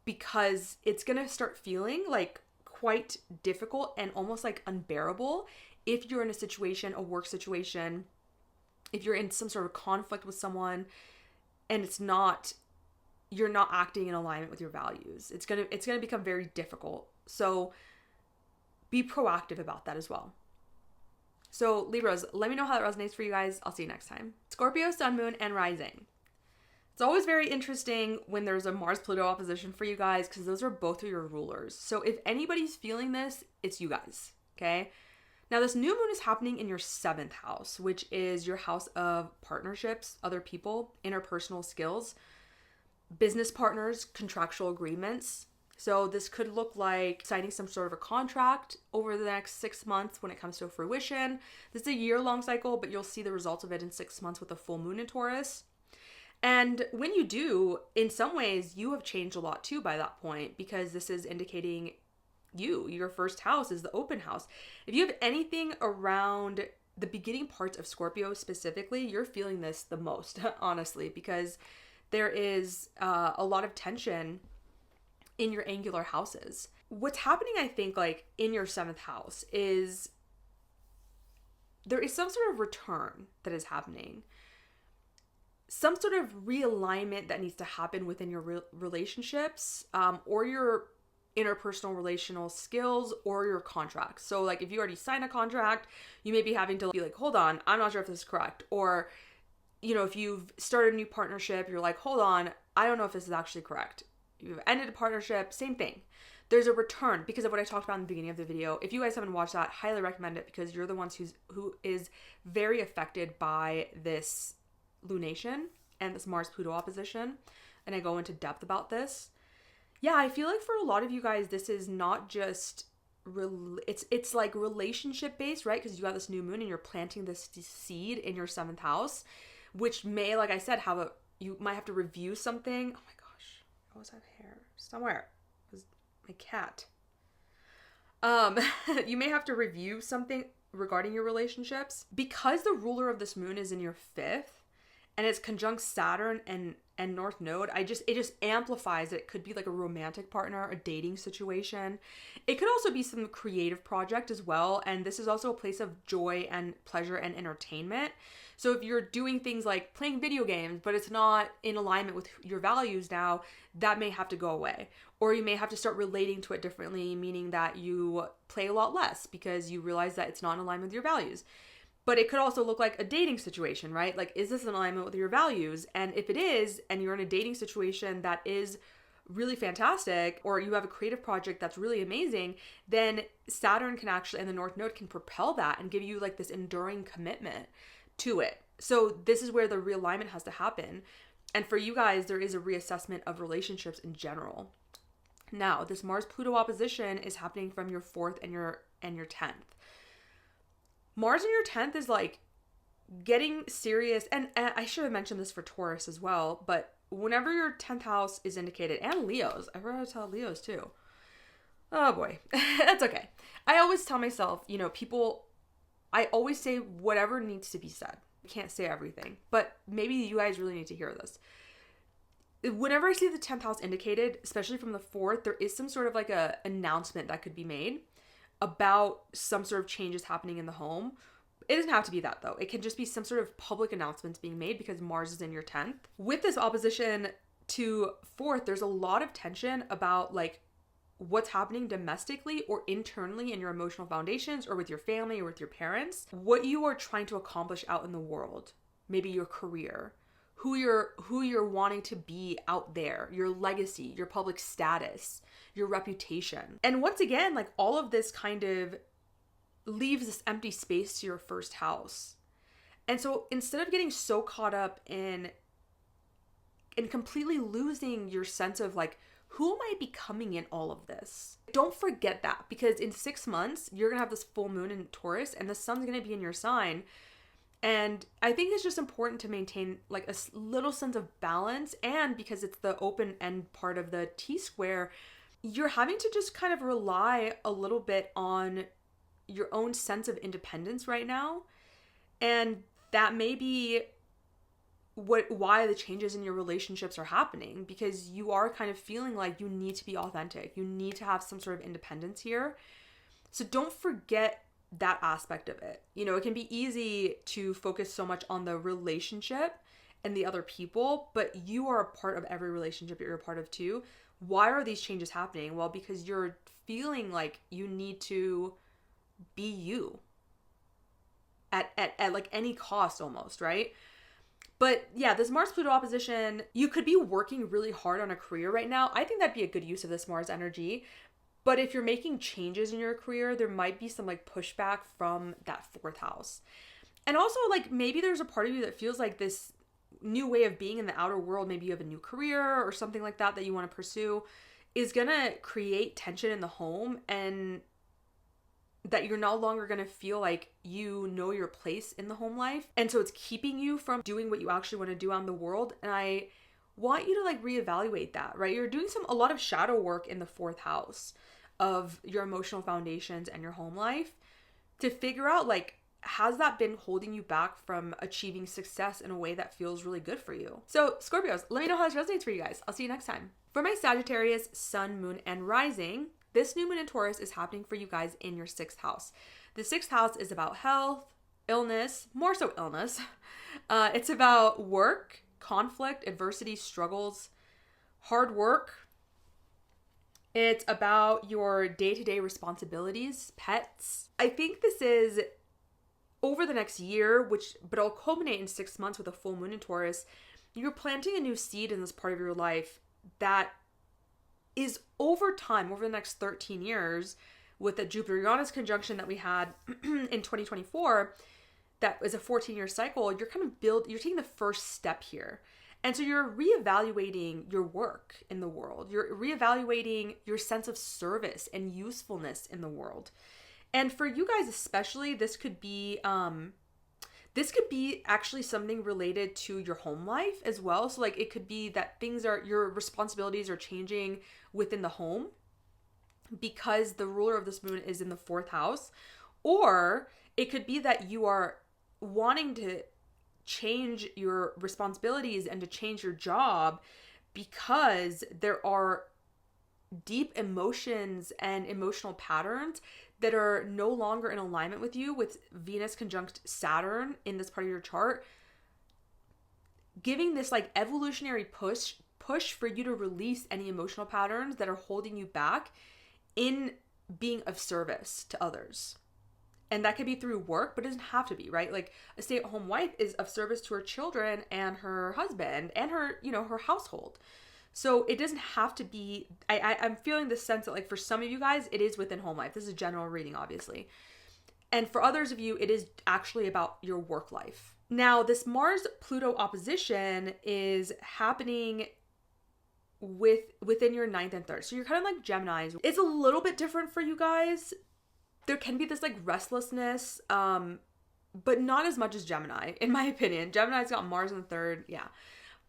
Because it's going to start feeling like quite difficult and almost like unbearable if you're in a situation, a work situation, if you're in some sort of conflict with someone and you're not acting in alignment with your values. It's going to become very difficult. So be proactive about that as well. So Libras, let me know how that resonates for you guys. I'll see you next time. Scorpio, Sun, Moon, and Rising. It's always very interesting when there's a Mars-Pluto opposition for you guys, because those are both of your rulers. So if anybody's feeling this, it's you guys, okay? Now this new moon is happening in your 7th house, which is your house of partnerships, other people, interpersonal skills, business partners, contractual agreements. So this could look like signing some sort of a contract over the next 6 months when it comes to fruition. This is a year-long cycle, but you'll see the results of it in 6 months with a full moon in Taurus. And when you do, in some ways, you have changed a lot too by that point, because this is indicating your first house is the open house. If you have anything around the beginning parts of Scorpio specifically, you're feeling this the most, honestly, because there is a lot of tension in your angular houses. What's happening, I think, like in your 7th house is there is some sort of return that is happening. Some sort of realignment that needs to happen within your relationships, or your interpersonal relational skills, or your contracts. So like if you already signed a contract, you may be having to be like, hold on, I'm not sure if this is correct. Or, if you've started a new partnership, you're like, hold on, I don't know if this is actually correct. You've ended a partnership, same thing. There's a return because of what I talked about in the beginning of the video. If you guys haven't watched that, highly recommend it, because you're the ones who is very affected by this lunation and this Mars-Pluto opposition. And I go into depth about this. Yeah, I feel like for a lot of you guys, this is not just, it's like relationship based, right? Because you got this new moon and you're planting this seed in your 7th house, which may, like I said, you might have to review something. Oh my gosh, I always have hair somewhere. It was my cat. You may have to review something regarding your relationships, because the ruler of this moon is in your 5th and it's conjunct Saturn and and North Node, it just amplifies it. It could be like a romantic partner, a dating situation. It could also be some creative project as well. And this is also a place of joy and pleasure and entertainment. So if you're doing things like playing video games, but it's not in alignment with your values now, that may have to go away. Or you may have to start relating to it differently, meaning that you play a lot less because you realize that it's not in alignment with your values. But it could also look like a dating situation, right? Like, is this in alignment with your values? And if it is, and you're in a dating situation that is really fantastic, or you have a creative project that's really amazing, then Saturn can actually, and the North Node can propel that and give you like this enduring commitment to it. So this is where the realignment has to happen. And for you guys, there is a reassessment of relationships in general. Now, this Mars-Pluto opposition is happening from your 4th and your 10th. Mars in your 10th is like getting serious. And I should have mentioned this for Taurus as well, but whenever your 10th house is indicated, and Leos, I forgot to tell Leos too. Oh boy, that's okay. I always tell myself, I always say whatever needs to be said. I can't say everything, but maybe you guys really need to hear this. Whenever I see the 10th house indicated, especially from the 4th, there is some sort of like a announcement that could be made about some sort of changes happening in the home. It doesn't have to be that though. It can just be some sort of public announcements being made because Mars is in your 10th. With this opposition to 4th, there's a lot of tension about like what's happening domestically or internally in your emotional foundations or with your family or with your parents, what you are trying to accomplish out in the world, maybe your career, who you're wanting to be out there, your legacy, your public status, your reputation. And once again, like all of this kind of leaves this empty space to your 1st house. And so instead of getting so caught up in completely losing your sense of like, who am I becoming in all of this? Don't forget that, because in 6 months, you're going to have this full moon in Taurus and the sun's going to be in your sign. And I think it's just important to maintain like a little sense of balance. And because it's the open end part of the T-square, you're having to just kind of rely a little bit on your own sense of independence right now. And that may be why the changes in your relationships are happening, because you are kind of feeling like you need to be authentic. You need to have some sort of independence here. So don't forget that aspect of it. It can be easy to focus so much on the relationship and the other people, but you are a part of every relationship that you're a part of too. Why are these changes happening? Well, because you're feeling like you need to be you at like any cost almost, right? But yeah, this Mars-Pluto opposition, you could be working really hard on a career right now. I think that'd be a good use of this Mars energy. But if you're making changes in your career, there might be some like pushback from that 4th house. And also like maybe there's a part of you that feels like this new way of being in the outer world, maybe you have a new career or something like that you want to pursue, is going to create tension in the home, and that you're no longer going to feel like you know your place in the home life. And so it's keeping you from doing what you actually want to do out in the world. And I want you to like reevaluate that, right? You're doing a lot of shadow work in the 4th house of your emotional foundations and your home life to figure out like, has that been holding you back from achieving success in a way that feels really good for you? So Scorpios, let me know how this resonates for you guys. I'll see you next time. For my Sagittarius, Sun, Moon, and Rising, this new moon in Taurus is happening for you guys in your 6th house. The 6th house is about health, illness, more so illness. It's about work, conflict, adversity, struggles, hard work. It's about your day-to-day responsibilities, pets. I think this is over the next year, but it'll culminate in 6 months with a full moon in Taurus. You're planting a new seed in this part of your life that is over time, over the next 13 years, with the Jupiter-Uranus conjunction that we had in 2024, that is a 14-year cycle. You're taking the first step here. And so you're reevaluating your work in the world. You're reevaluating your sense of service and usefulness in the world. And for you guys especially, this could be actually something related to your home life as well. So like it could be that your responsibilities are changing within the home because the ruler of this moon is in the 4th house. Or it could be that you are wanting to change your responsibilities and to change your job because there are deep emotions and emotional patterns that are no longer in alignment with you, with Venus conjunct Saturn in this part of your chart, giving this like evolutionary push for you to release any emotional patterns that are holding you back in being of service to others. And that could be through work, but it doesn't have to be, right? Like a stay-at-home wife is of service to her children and her husband and her, her household. So it doesn't have to be, I'm feeling this sense that like for some of you guys, it is within home life. This is a general reading, obviously. And for others of you, it is actually about your work life. Now, this Mars-Pluto opposition is happening within your 9th and 3rd. So you're kind of like Geminis. It's a little bit different for you guys. There can be this like restlessness, but not as much as Gemini, in my opinion. Gemini's got Mars in the 3rd, yeah.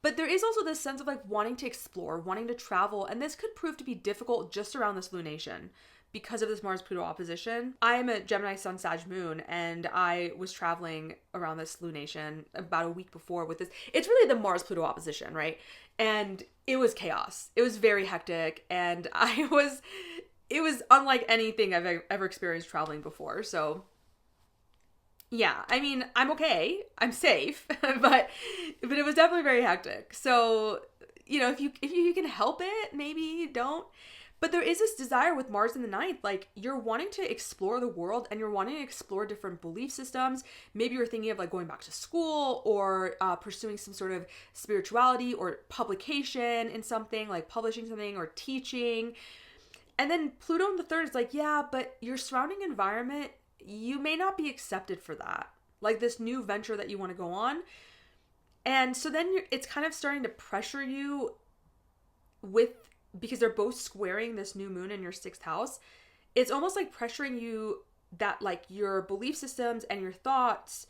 But there is also this sense of like wanting to explore, wanting to travel, and this could prove to be difficult just around this lunation because of this Mars-Pluto opposition. I am a Gemini Sun Sag Moon, and I was traveling around this lunation about a week before with this. It's really the Mars-Pluto opposition, right? And it was chaos. It was very hectic, and it was unlike anything I've ever experienced traveling before. So yeah, I mean, I'm okay. I'm safe, but it was definitely very hectic. So, if you can help it, maybe don't. But there is this desire with Mars in the 9th, like you're wanting to explore the world and you're wanting to explore different belief systems. Maybe you're thinking of like going back to school or pursuing some sort of spirituality or publication in something, like publishing something or teaching. And then Pluto in the 3rd is like, yeah, but your surrounding environment, you may not be accepted for that. Like this new venture that you want to go on. And so then it's kind of starting to pressure you because they're both squaring this new moon in your 6th house. It's almost like pressuring you that like your belief systems and your thoughts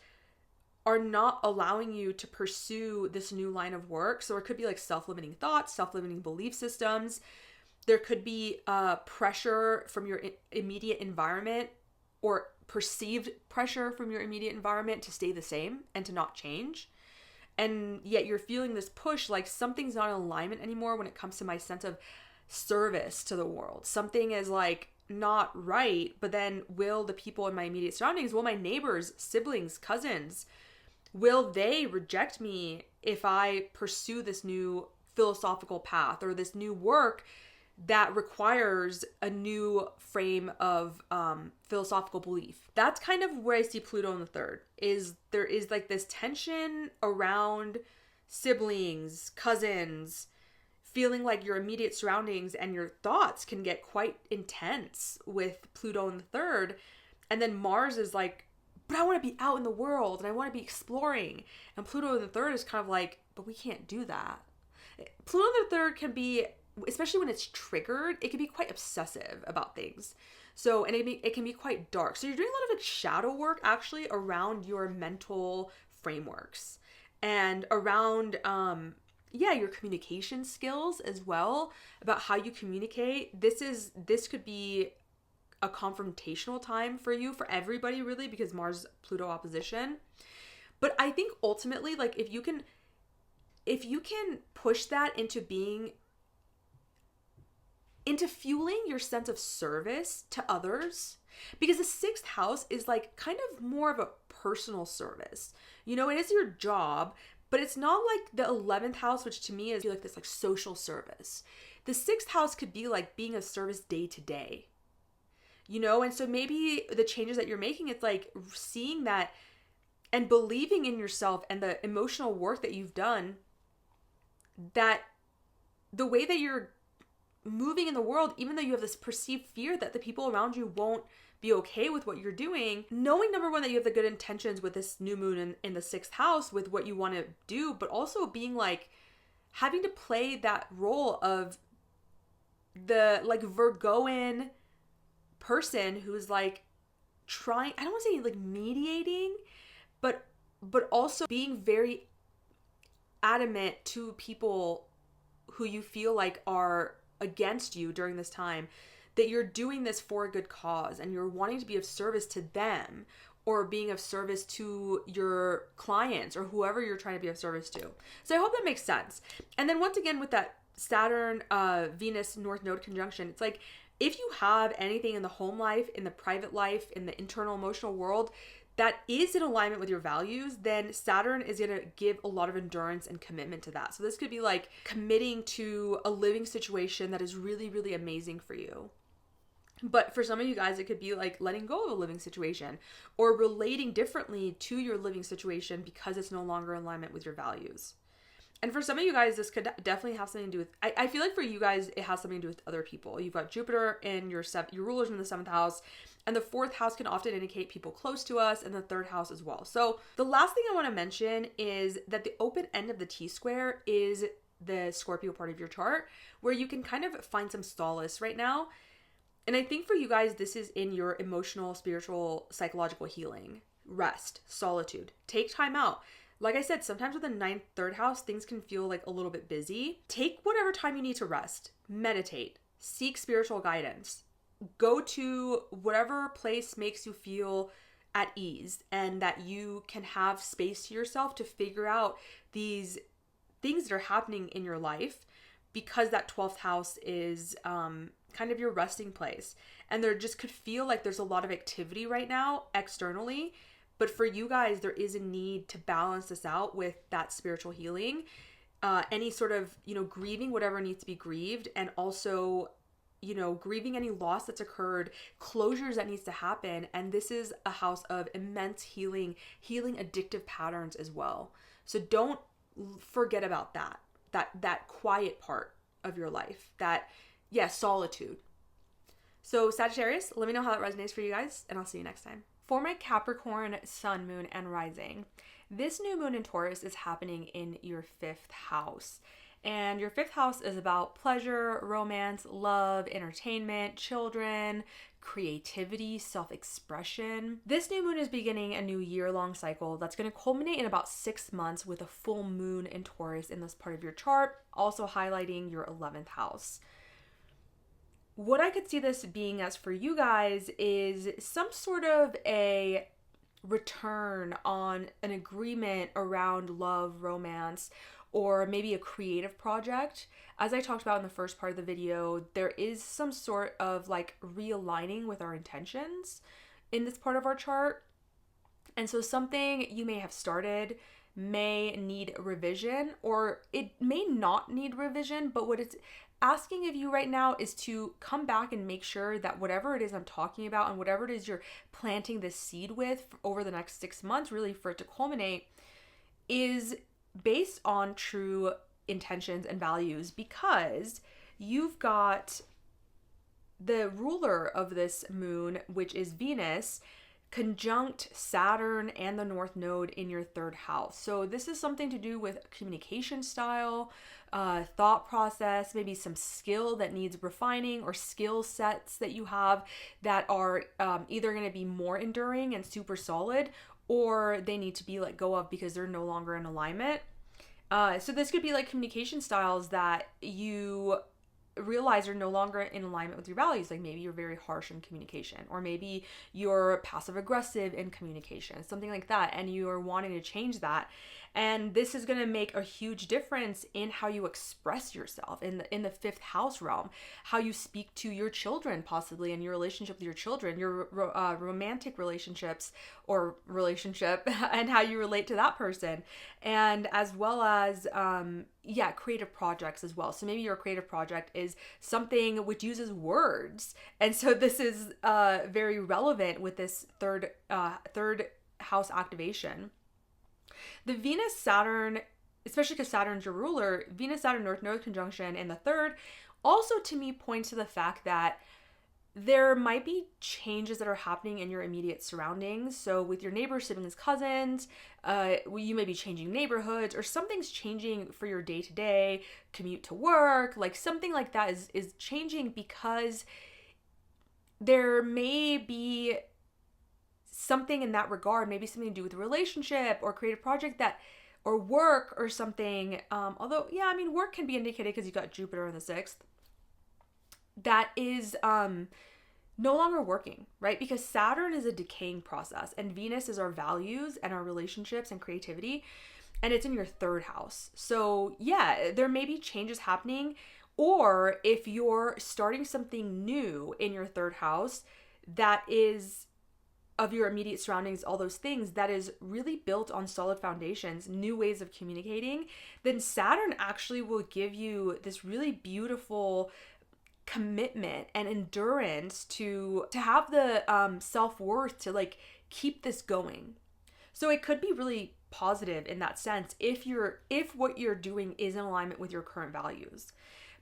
are not allowing you to pursue this new line of work. So it could be like self-limiting thoughts, self-limiting belief systems. There could be pressure from your immediate environment or perceived pressure from your immediate environment to stay the same and to not change. And yet you're feeling this push, like something's not in alignment anymore when it comes to my sense of service to the world. Something is like not right, but then will the people in my immediate surroundings, will my neighbors, siblings, cousins, will they reject me if I pursue this new philosophical path or this new work that requires a new frame of philosophical belief? That's kind of where I see Pluto in the 3rd, is there is like this tension around siblings, cousins, feeling like your immediate surroundings and your thoughts can get quite intense with Pluto in the 3rd. And then Mars is like, but I want to be out in the world and I want to be exploring. And Pluto in the 3rd is kind of like, but we can't do that. Pluto in the 3rd can be, especially when it's triggered, it can be quite obsessive about things. So, and it can be quite dark. So you're doing a lot of like shadow work actually around your mental frameworks and around, your communication skills as well, about how you communicate. This could be a confrontational time for you, for everybody really, because Mars-Pluto opposition. But I think ultimately, like if you can push that into fueling your sense of service to others, because the 6th house is like kind of more of a personal service. It is your job, but it's not like the 11th house, which to me is like this like social service. The 6th house could be like being of service day to day, and so maybe the changes that you're making, it's like seeing that and believing in yourself and the emotional work that you've done, that the way that you're moving in the world, even though you have this perceived fear that the people around you won't be okay with what you're doing, knowing number one, that you have the good intentions with this new moon in the 6th house with what you want to do, but also being like having to play that role of the like Virgoan person who's like trying, I don't want to say like mediating, but also being very adamant to people who you feel like are against you during this time, that you're doing this for a good cause and you're wanting to be of service to them, or being of service to your clients or whoever you're trying to be of service to. So I hope that makes sense. And then once again, with that Saturn, Venus North Node conjunction, it's like, if you have anything in the home life, in the private life, in the internal emotional world that is in alignment with your values, then Saturn is going to give a lot of endurance and commitment to that. So this could be like committing to a living situation that is really, really amazing for you. But for some of you guys, it could be like letting go of a living situation or relating differently to your living situation because it's no longer in alignment with your values. And for some of you guys, this could definitely have something to do with, I feel like for you guys, it has something to do with other people. You've got Jupiter in your rulers in the 7th house, and the 4th house can often indicate people close to us, and the 3rd house as well. So the last thing I want to mention is that the open end of the T-square is the Scorpio part of your chart, where you can kind of find some solace right now. And I think for you guys, this is in your emotional, spiritual, psychological healing, rest, solitude. Take time out. Like I said, sometimes with the 9th, 3rd house, things can feel like a little bit busy. Take whatever time you need to rest, meditate, seek spiritual guidance, go to whatever place makes you feel at ease and that you can have space to yourself to figure out these things that are happening in your life, because that 12th house is kind of your resting place. And there just could feel like there's a lot of activity right now externally. But for you guys, there is a need to balance this out with that spiritual healing, any sort of, grieving whatever needs to be grieved, and also, grieving any loss that's occurred, closures that needs to happen. And this is a house of immense healing addictive patterns as well. So don't forget about that quiet part of your life, solitude. So Sagittarius, let me know how that resonates for you guys, and I'll see you next time. For my Capricorn sun, moon, and rising, this new moon in Taurus is happening in your 5th house. And your 5th house is about pleasure, romance, love, entertainment, children, creativity, self-expression. This new moon is beginning a new year-long cycle that's going to culminate in about 6 months with a full moon in Taurus in this part of your chart, also highlighting your 11th house. What I could see this being as for you guys is some sort of a return on an agreement around love, romance, or maybe a creative project. As I talked about in the first part of the video, there is some sort of like realigning with our intentions in this part of our chart. And so something you may have started may need revision, or it may not need revision, but what it's asking of you right now is to come back and make sure that whatever it is I'm talking about and whatever it is you're planting this seed with over the next 6 months, really for it to culminate, is based on true intentions and values, because you've got the ruler of this moon, which is Venus, conjunct Saturn and the North Node in your 3rd house. So this is something to do with communication style, thought process, maybe some skill that needs refining, or skill sets that you have that are either going to be more enduring and super solid, or they need to be let go of because they're no longer in alignment. So this could be like communication styles that you realize are no longer in alignment with your values. Like maybe you're very harsh in communication, or maybe you're passive aggressive in communication, something like that, and you are wanting to change that. And this is going to make a huge difference in how you express yourself in the 5th house realm, how you speak to your children, possibly in your relationship with your children, your romantic relationships or relationship, and how you relate to that person, and as well as creative projects as well. So maybe your creative project is something which uses words, and so this is very relevant with this third house activation. The Venus-Saturn, especially because Saturn's your ruler, Venus-Saturn North Node conjunction in the 3rd also to me points to the fact that there might be changes that are happening in your immediate surroundings. So with your neighbors, siblings, cousins, you may be changing neighborhoods, or something's changing for your day-to-day commute to work. Like something like that is changing because there may be something in that regard, maybe something to do with a relationship or creative project or work or something. Although, work can be indicated because you've got Jupiter in the 6th. That is no longer working, right? Because Saturn is a decaying process and Venus is our values and our relationships and creativity, and it's in your third house. So yeah, there may be changes happening, or if you're starting something new in your third house that is of your immediate surroundings, all those things, that is really built on solid foundations, new ways of communicating, then Saturn actually will give you this really beautiful commitment and endurance to have the self-worth to like keep this going. So it could be really positive in that sense if what you're doing is in alignment with your current values.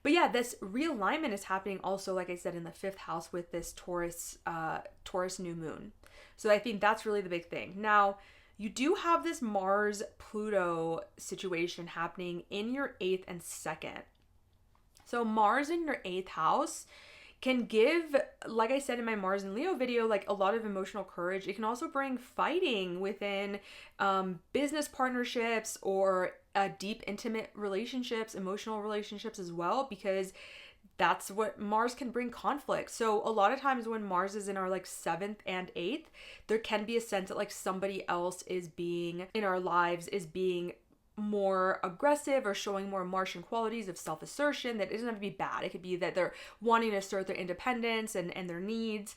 But yeah, this realignment is happening also, like I said, in the 5th house with this Taurus new moon. So I think that's really the big thing. Now, you do have this Mars-Pluto situation happening in your 8th and 2nd. So Mars in your 8th house can give, like I said in my Mars and Leo video, like a lot of emotional courage. It can also bring fighting within business partnerships or deep, intimate relationships, emotional relationships as well, because that's what Mars can bring, conflict. So a lot of times when Mars is in our like 7th and 8th, there can be a sense that like somebody else is being in our lives is being more aggressive or showing more Martian qualities of self-assertion. That doesn't have to be bad. It could be that they're wanting to assert their independence and their needs.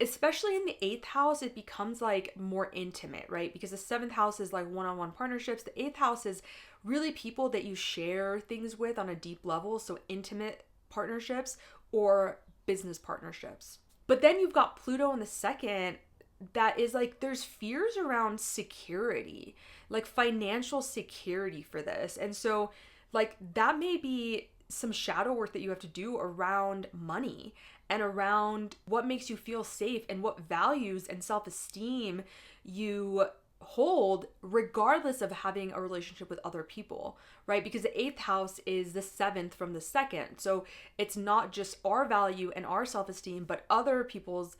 Especially in the 8th house, it becomes like more intimate, right? Because the 7th house is like one-on-one partnerships. The 8th house is really people that you share things with on a deep level. So intimate partnerships or business partnerships. But then you've got Pluto in the 2nd, that is like there's fears around security, like financial security for this. And so like that may be some shadow work that you have to do around money and around what makes you feel safe and what values and self-esteem you hold regardless of having a relationship with other people, right? Because the 8th house is the 7th from the 2nd. So it's not just our value and our self-esteem, but other people's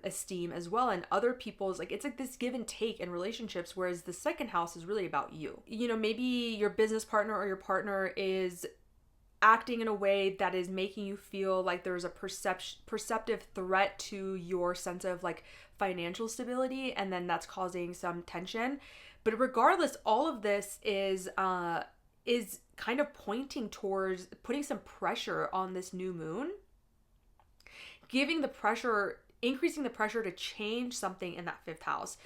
esteem as well, and other people's, like, it's like this give and take in relationships, whereas the 2nd house is really about you. You know, maybe your business partner or your partner is acting in a way that is making you feel like there's a perceptive threat to your sense of like financial stability, and then that's causing some tension. But regardless, all of this is kind of pointing towards putting some pressure on this new moon, increasing the pressure to change something in that 5th house,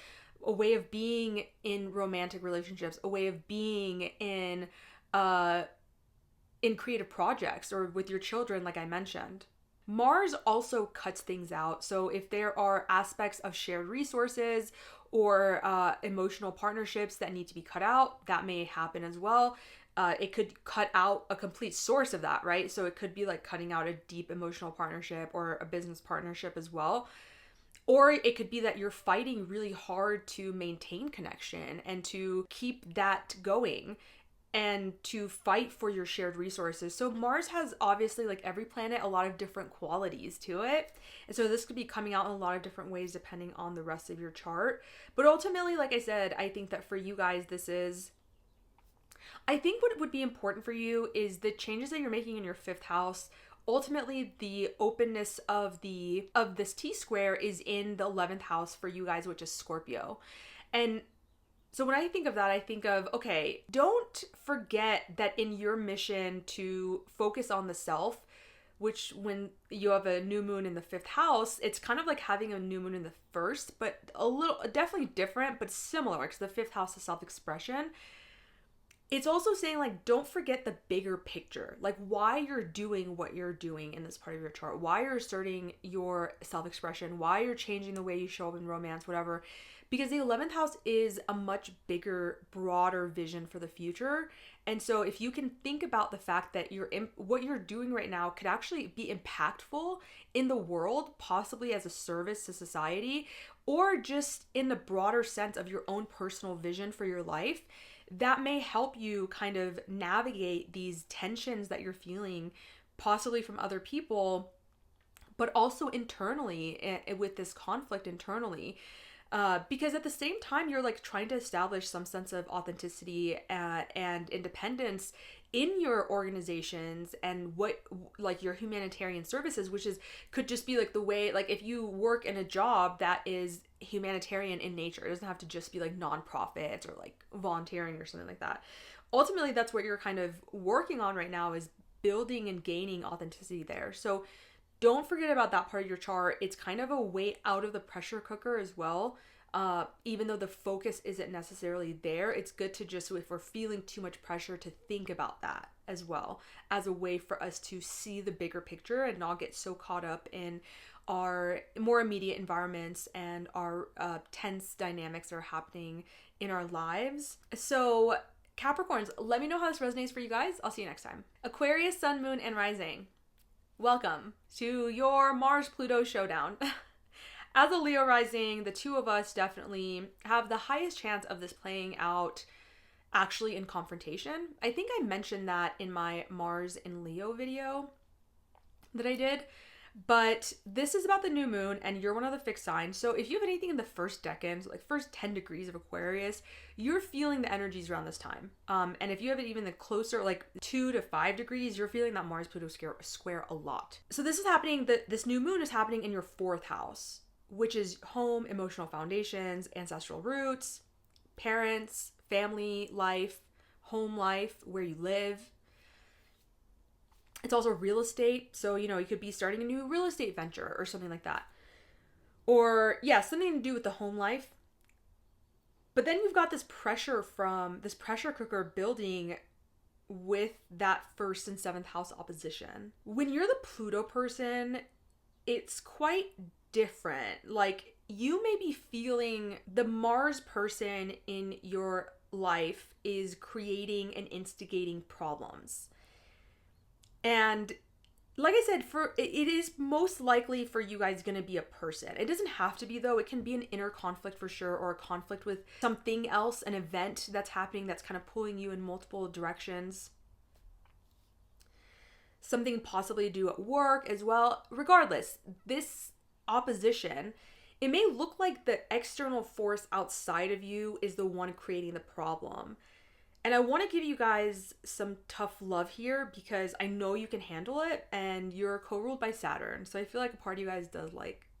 a way of being in romantic relationships, a way of being in creative projects or with your children, like I mentioned. Mars also cuts things out. So if there are aspects of shared resources or emotional partnerships that need to be cut out, that may happen as well. It could cut out a complete source of that, right? So it could be like cutting out a deep emotional partnership or a business partnership as well. Or it could be that you're fighting really hard to maintain connection and to keep that going and to fight for your shared resources. So Mars has, obviously, like every planet, a lot of different qualities to it. And so this could be coming out in a lot of different ways depending on the rest of your chart. But ultimately, like I said, I think that for you guys, I think what would be important for you is the changes that you're making in your 5th house. Ultimately, the openness of this T-square is in the 11th house for you guys, which is Scorpio. And so when I think of that, I think of, okay, don't forget that in your mission to focus on the self, which when you have a new moon in the 5th house, it's kind of like having a new moon in the 1st, but a little, definitely different, but similar, because the 5th house is self-expression. It's also saying, like, don't forget the bigger picture, like why you're doing what you're doing in this part of your chart, why you're asserting your self-expression, why you're changing the way you show up in romance, whatever. Because the 11th house is a much bigger, broader vision for the future. And so if you can think about the fact that what you're doing right now could actually be impactful in the world, possibly as a service to society, or just in the broader sense of your own personal vision for your life, that may help you kind of navigate these tensions that you're feeling, possibly from other people, but also internally with this conflict internally. Because at the same time, you're like trying to establish some sense of authenticity and independence in your organizations and what like your humanitarian services, which is could just be like the way, like if you work in a job that is humanitarian in nature, it doesn't have to just be like nonprofits or like volunteering or something like that. Ultimately, that's what you're kind of working on right now, is building and gaining authenticity there. So don't forget about that part of your chart. It's kind of a way out of the pressure cooker as well. Even though the focus isn't necessarily there, it's good to just, if we're feeling too much pressure, to think about that as well as a way for us to see the bigger picture and not get so caught up in our more immediate environments and our tense dynamics that are happening in our lives. So Capricorns, let me know how this resonates for you guys. I'll see you next time. Aquarius, Sun, Moon, and Rising. Welcome to your Mars-Pluto showdown. As a Leo rising, the two of us definitely have the highest chance of this playing out actually in confrontation. I think I mentioned that in my Mars in Leo video that I did. But this is about the new moon, and you're one of the fixed signs. So if you have anything in the first decan, so like first 10 degrees of Aquarius, you're feeling the energies around this time. And if you have it even the closer, like 2 to 5 degrees, you're feeling that Mars-Pluto square a lot. So this is happening, this new moon is happening in your 4th house, which is home, emotional foundations, ancestral roots, parents, family life, home life, where you live. It's also real estate. So, you know, you could be starting a new real estate venture or something like that. Or, yeah, something to do with the home life. But then you've got this pressure cooker building with that 1st and 7th house opposition. When you're the Pluto person, it's quite different. Like, you may be feeling the Mars person in your life is creating and instigating problems. And like I said, it is most likely for you guys going to be a person. It doesn't have to be, though. It can be an inner conflict for sure, or a conflict with something else, an event that's happening that's kind of pulling you in multiple directions. Something possibly to do at work as well. Regardless, this opposition, it may look like the external force outside of you is the one creating the problem. And I want to give you guys some tough love here, because I know you can handle it, and you're co-ruled by Saturn. So I feel like a part of you guys does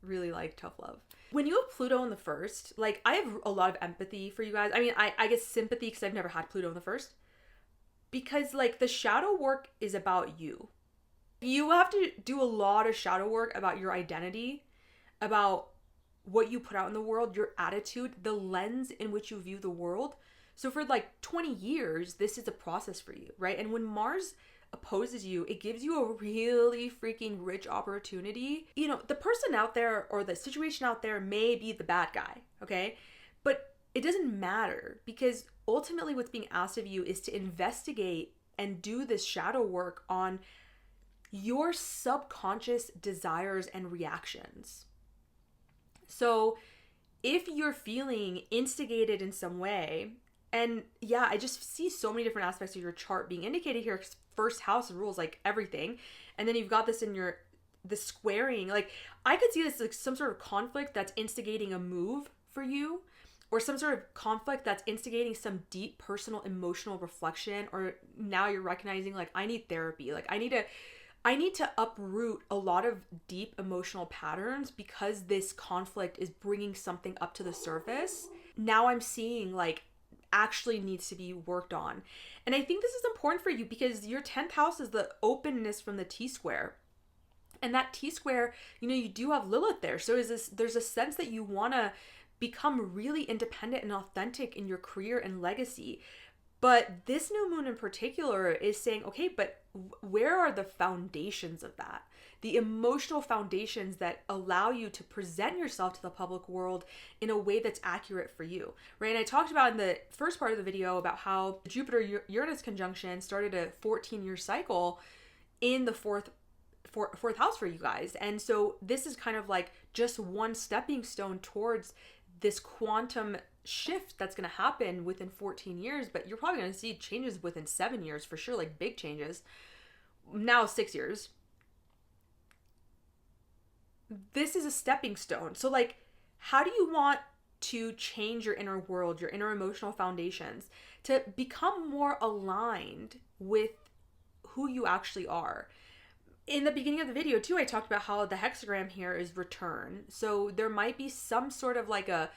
really like tough love. When you have Pluto in the 1st, like, I have a lot of empathy for you guys. I mean, I guess sympathy, because I've never had Pluto in the 1st. Because like the shadow work is about you. You have to do a lot of shadow work about your identity, about what you put out in the world, your attitude, the lens in which you view the world. So for like 20 years, this is a process for you, right? And when Mars opposes you, it gives you a really freaking rich opportunity. You know, the person out there or the situation out there may be the bad guy, okay? But it doesn't matter, because ultimately what's being asked of you is to investigate and do this shadow work on your subconscious desires and reactions. So if you're feeling instigated in some way, and yeah, I just see so many different aspects of your chart being indicated here. 1st house rules like everything. And then you've got this in the squaring. Like, I could see this like some sort of conflict that's instigating a move for you, or some sort of conflict that's instigating some deep personal emotional reflection, or now you're recognizing like, I need therapy. Like, I need to uproot a lot of deep emotional patterns, because this conflict is bringing something up to the surface. Now I'm seeing like actually needs to be worked on. And I think this is important for you, because your 10th house is the openness from the T-square. And that T-square, you know, you do have Lilith there. So there's a sense that you want to become really independent and authentic in your career and legacy. But this new moon in particular is saying, okay, but where are the foundations of that? The emotional foundations that allow you to present yourself to the public world in a way that's accurate for you, right? And I talked about in the first part of the video about how Jupiter-Uranus conjunction started a 14-year cycle in the fourth house for you guys. And so this is kind of like just one stepping stone towards this quantum shift that's going to happen within 14 years, but you're probably going to see changes within 7 years for sure, like big changes. Now 6 years. This is a stepping stone. So like, how do you want to change your inner world, your inner emotional foundations, to become more aligned with who you actually are. In the beginning of the video too, I talked about how the hexagram here is return. So there might be some sort of like a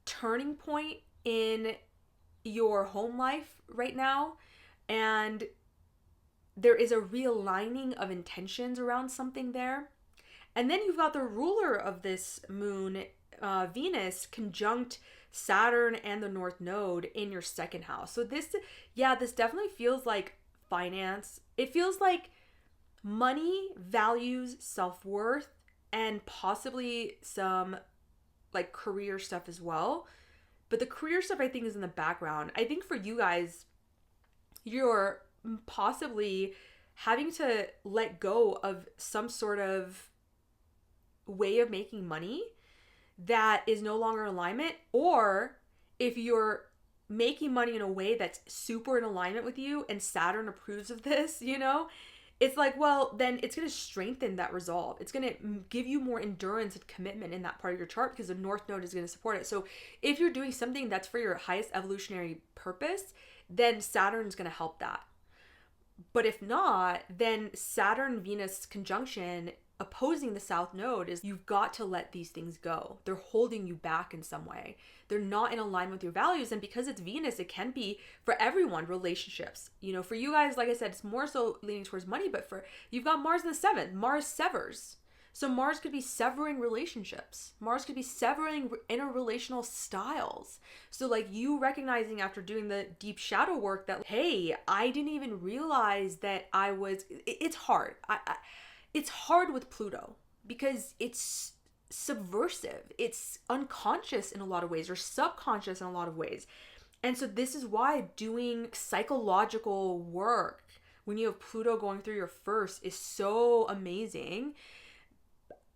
turning point in your home life right now, and there is a realigning of intentions around something there. And then you've got the ruler of this moon, Venus, conjunct Saturn and the North Node in your second house. So this definitely feels like finance. It feels like money, values, self-worth, and possibly some like career stuff as well. But the career stuff I think is in the background. I think for you guys, you're possibly having to let go of some sort of way of making money that is no longer in alignment, or if you're making money in a way that's super in alignment with you and Saturn approves of this, you know, it's like, well, then it's going to strengthen that resolve. It's going to give you more endurance and commitment in that part of your chart because the North Node is going to support it. So if you're doing something that's for your highest evolutionary purpose, then Saturn's going to help that. But if not, then Saturn-Venus conjunction opposing the South Node is you've got to let these things go. They're holding you back in some way. They're not in alignment with your values. And because it's Venus, it can be for everyone, relationships. You know, for you guys, like I said, it's more so leaning towards money, but for you've got Mars in the 7th. Mars severs. So Mars could be severing relationships. Mars could be severing interrelational styles. So like you recognizing after doing the deep shadow work that, hey, I didn't even realize that it's hard. It's hard with Pluto because it's subversive. It's unconscious in a lot of ways or subconscious in a lot of ways. And so this is why doing psychological work when you have Pluto going through your first is so amazing.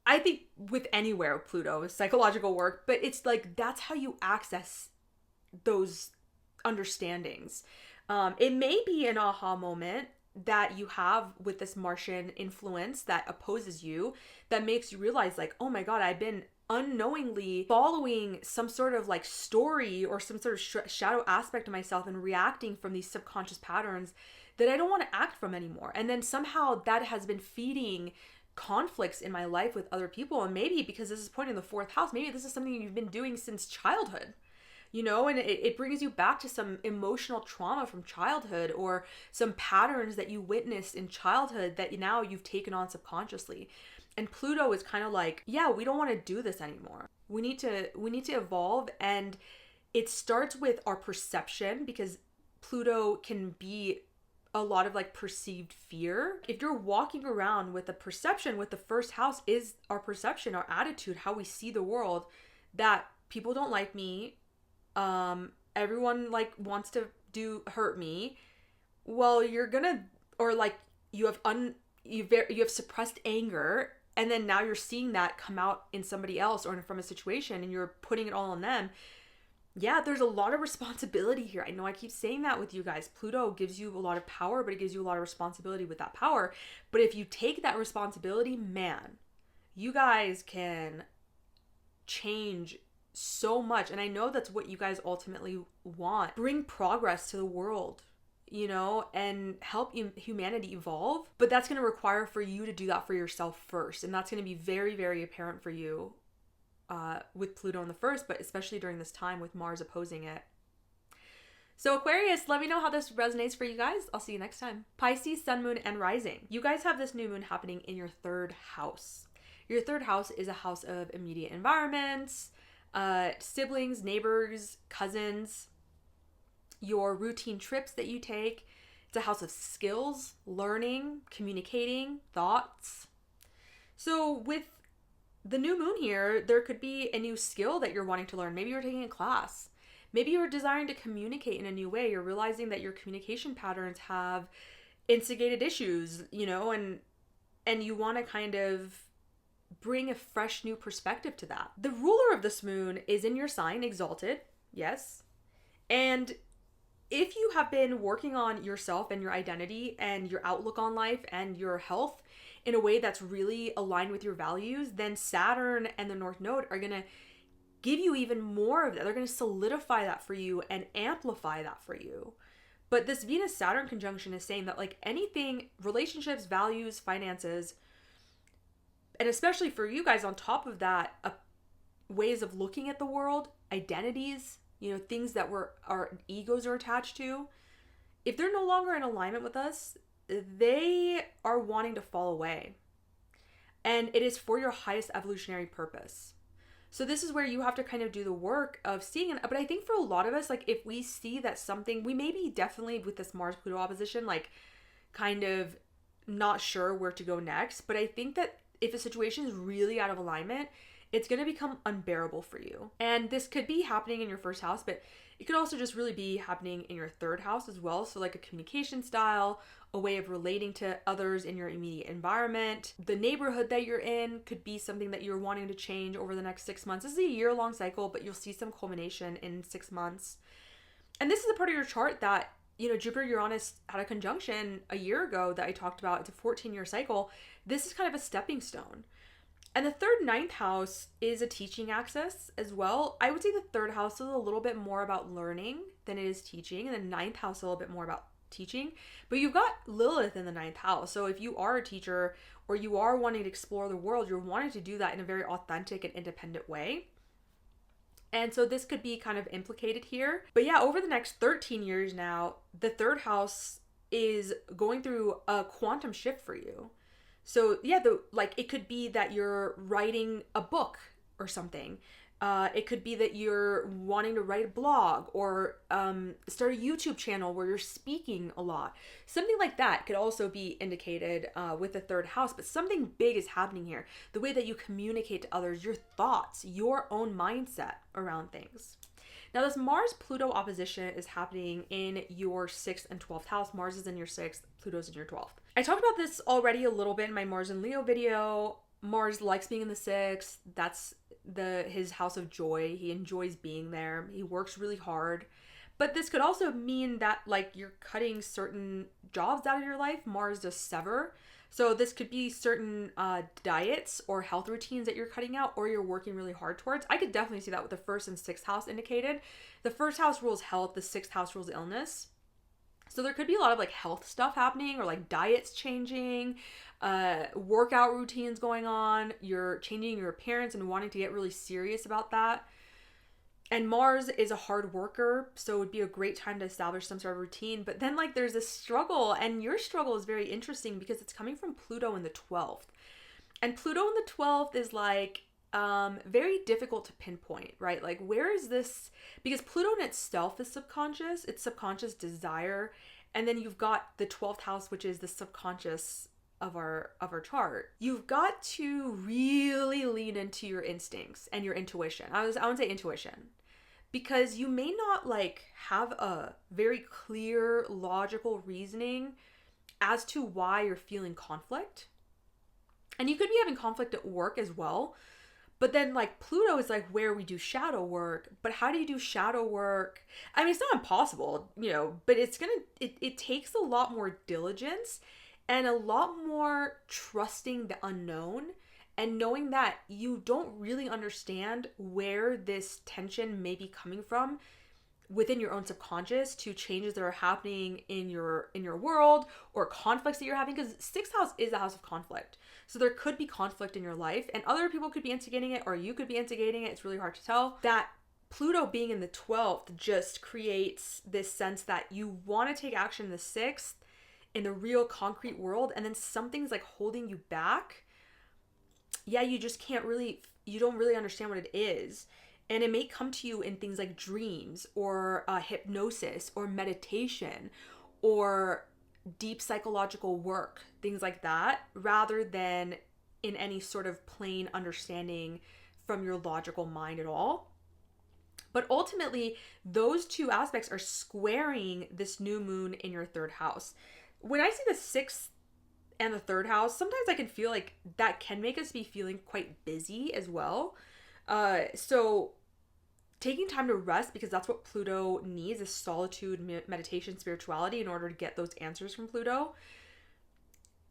I think with anywhere Pluto is psychological work, but it's like that's how you access those understandings. It may be an aha moment that you have with this Martian influence that opposes you that makes you realize like, oh my God, I've been unknowingly following some sort of like story or some sort of shadow aspect of myself and reacting from these subconscious patterns that I don't want to act from anymore. And then somehow that has been feeding conflicts in my life with other people. And maybe because this is pointing in the 4th house, maybe this is something you've been doing since childhood. You know, and it brings you back to some emotional trauma from childhood or some patterns that you witnessed in childhood that now you've taken on subconsciously. And Pluto is kind of like, yeah, we don't want to do this anymore. We need to evolve. And it starts with our perception because Pluto can be a lot of like perceived fear. If you're walking around with a perception, with the first house is our perception, our attitude, how we see the world, that people don't like me, everyone like wants to hurt me. Well, you're gonna, or like you have suppressed anger, and then now you're seeing that come out in somebody else or from a situation, and you're putting it all on them. Yeah, there's a lot of responsibility here. I know I keep saying that with you guys. Pluto gives you a lot of power, but it gives you a lot of responsibility with that power. But if you take that responsibility, man, you guys can change so much. And I know that's what you guys ultimately want. Bring progress to the world, you know, and help humanity evolve. But that's going to require for you to do that for yourself first. And that's going to be very, very apparent for you with Pluto in the first, but especially during this time with Mars opposing it. So Aquarius, let me know how this resonates for you guys. I'll see you next time. Pisces, Sun, Moon, and Rising. You guys have this new moon happening in your 3rd house. Your 3rd house is a house of immediate environments, siblings, neighbors, cousins, your routine trips that you take. It's a house of skills, learning, communicating, thoughts. So with the new moon here, there could be a new skill that you're wanting to learn. Maybe you're taking a class. Maybe you're desiring to communicate in a new way. You're realizing that your communication patterns have instigated issues, you know, and you want to kind of bring a fresh new perspective to that. The ruler of this moon is in your sign, exalted, yes. And if you have been working on yourself and your identity and your outlook on life and your health in a way that's really aligned with your values, then Saturn and the North Node are going to give you even more of that. They're going to solidify that for you and amplify that for you. But this Venus-Saturn conjunction is saying that like anything, relationships, values, finances, and especially for you guys on top of that, ways of looking at the world, identities, things that our egos are attached to, if they're no longer in alignment with us, they are wanting to fall away. And it is for your highest evolutionary purpose. So this is where you have to kind of do the work of seeing it. But I think for a lot of us, like if we see that something, we may be definitely with this Mars-Pluto opposition, like kind of not sure where to go next. But I think that if a situation is really out of alignment, it's going to become unbearable for you. And this could be happening in your first house, but it could also just really be happening in your third house as well. So like a communication style, a way of relating to others in your immediate environment. The neighborhood that you're in could be something that you're wanting to change over the next 6 months. This is a year-long cycle, but you'll see some culmination in 6 months. And this is a part of your chart that, Jupiter-Uranus had a conjunction a year ago that I talked about. It's a 14-year cycle. This is kind of a stepping stone. And the third, ninth house is a teaching axis as well. I would say the third house is a little bit more about learning than it is teaching. And the ninth house is a little bit more about teaching. But you've got Lilith in the ninth house. So if you are a teacher or you are wanting to explore the world, you're wanting to do that in a very authentic and independent way. And so this could be kind of implicated here. But yeah, over the next 13 years now, the third house is going through a quantum shift for you. So yeah, it could be that you're writing a book or something. It could be that you're wanting to write a blog or start a YouTube channel where you're speaking a lot. Something like that could also be indicated with the third house, but something big is happening here. The way that you communicate to others, your thoughts, your own mindset around things. Now, this Mars-Pluto opposition is happening in your 6th and 12th house. Mars is in your 6th, Pluto's in your 12th. I talked about this already a little bit in my Mars and Leo video. Mars likes being in the 6th. That's his house of joy. He enjoys being there. He works really hard. But this could also mean that like you're cutting certain jobs out of your life. Mars does sever. So this could be certain diets or health routines that you're cutting out or you're working really hard towards. I could definitely see that with the 1st and 6th house indicated. The 1st house rules health. The 6th house rules illness. So there could be a lot of like health stuff happening or like diets changing, workout routines going on. You're changing your appearance and wanting to get really serious about that. And Mars is a hard worker, so it would be a great time to establish some sort of routine. But then like there's this struggle, and your struggle is very interesting because it's coming from Pluto in the 12th. And Pluto in the 12th is like very difficult to pinpoint, right? Like where is this? Because Pluto in itself is subconscious. It's subconscious desire. And then you've got the 12th house, which is the subconscious of our chart. You've got to really lean into your instincts and your intuition. I would say intuition. Because you may not like have a very clear logical reasoning as to why you're feeling conflict. And you could be having conflict at work as well. But then like Pluto is like where we do shadow work. But how do you do shadow work? I mean, it's not impossible, but it takes a lot more diligence and a lot more trusting the unknown and knowing that you don't really understand where this tension may be coming from within your own subconscious to changes that are happening in your world or conflicts that you're having, because 6th house is a house of conflict. So there could be conflict in your life and other people could be instigating it or you could be instigating it. It's really hard to tell. That Pluto being in the 12th just creates this sense that you want to take action in the 6th in the real concrete world, and then something's like holding you back. Yeah, you just you don't really understand what it is. And it may come to you in things like dreams or hypnosis or meditation or deep psychological work, things like that, rather than in any sort of plain understanding from your logical mind at all. But ultimately, those two aspects are squaring this new moon in your 3rd house. When I see the 6th and the 3rd house, sometimes I can feel like that can make us be feeling quite busy as well. So taking time to rest, because that's what Pluto needs, is solitude, meditation, spirituality, in order to get those answers from Pluto.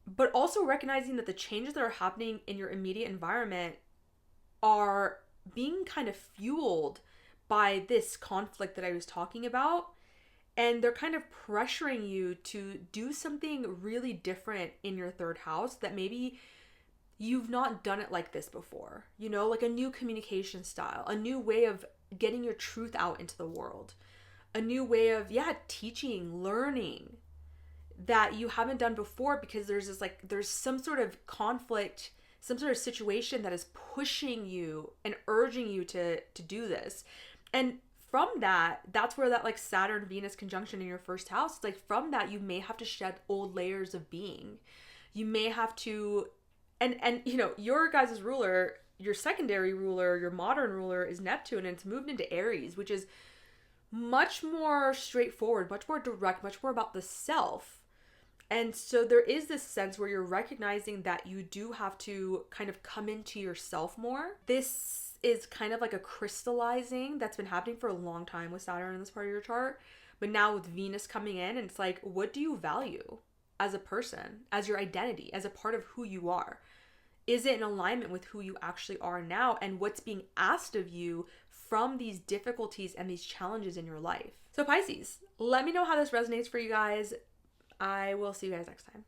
But also recognizing that the changes that are happening in your immediate environment are being kind of fueled by this conflict that I was talking about. And they're kind of pressuring you to do something really different in your third house that maybe you've not done it like this before. You know, like a new communication style, a new way of getting your truth out into the world, a new way of, teaching, learning that you haven't done before, because there's some sort of conflict, some sort of situation that is pushing you and urging you to do this. And from that's where that like Saturn Venus conjunction in your first house, it's like from that you may have to shed old layers of being. You may have to, and you know, your guys' ruler, your secondary ruler, your modern ruler is Neptune, and it's moved into Aries, which is much more straightforward, much more direct, much more about the self. And so there is this sense where you're recognizing that you do have to kind of come into yourself more. This is kind of like a crystallizing that's been happening for a long time with Saturn in this part of your chart. But now with Venus coming in, and it's like, what do you value as a person, as your identity, as a part of who you are? Is it in alignment with who you actually are now and what's being asked of you from these difficulties and these challenges in your life? So Pisces, let me know how this resonates for you guys. I will see you guys next time.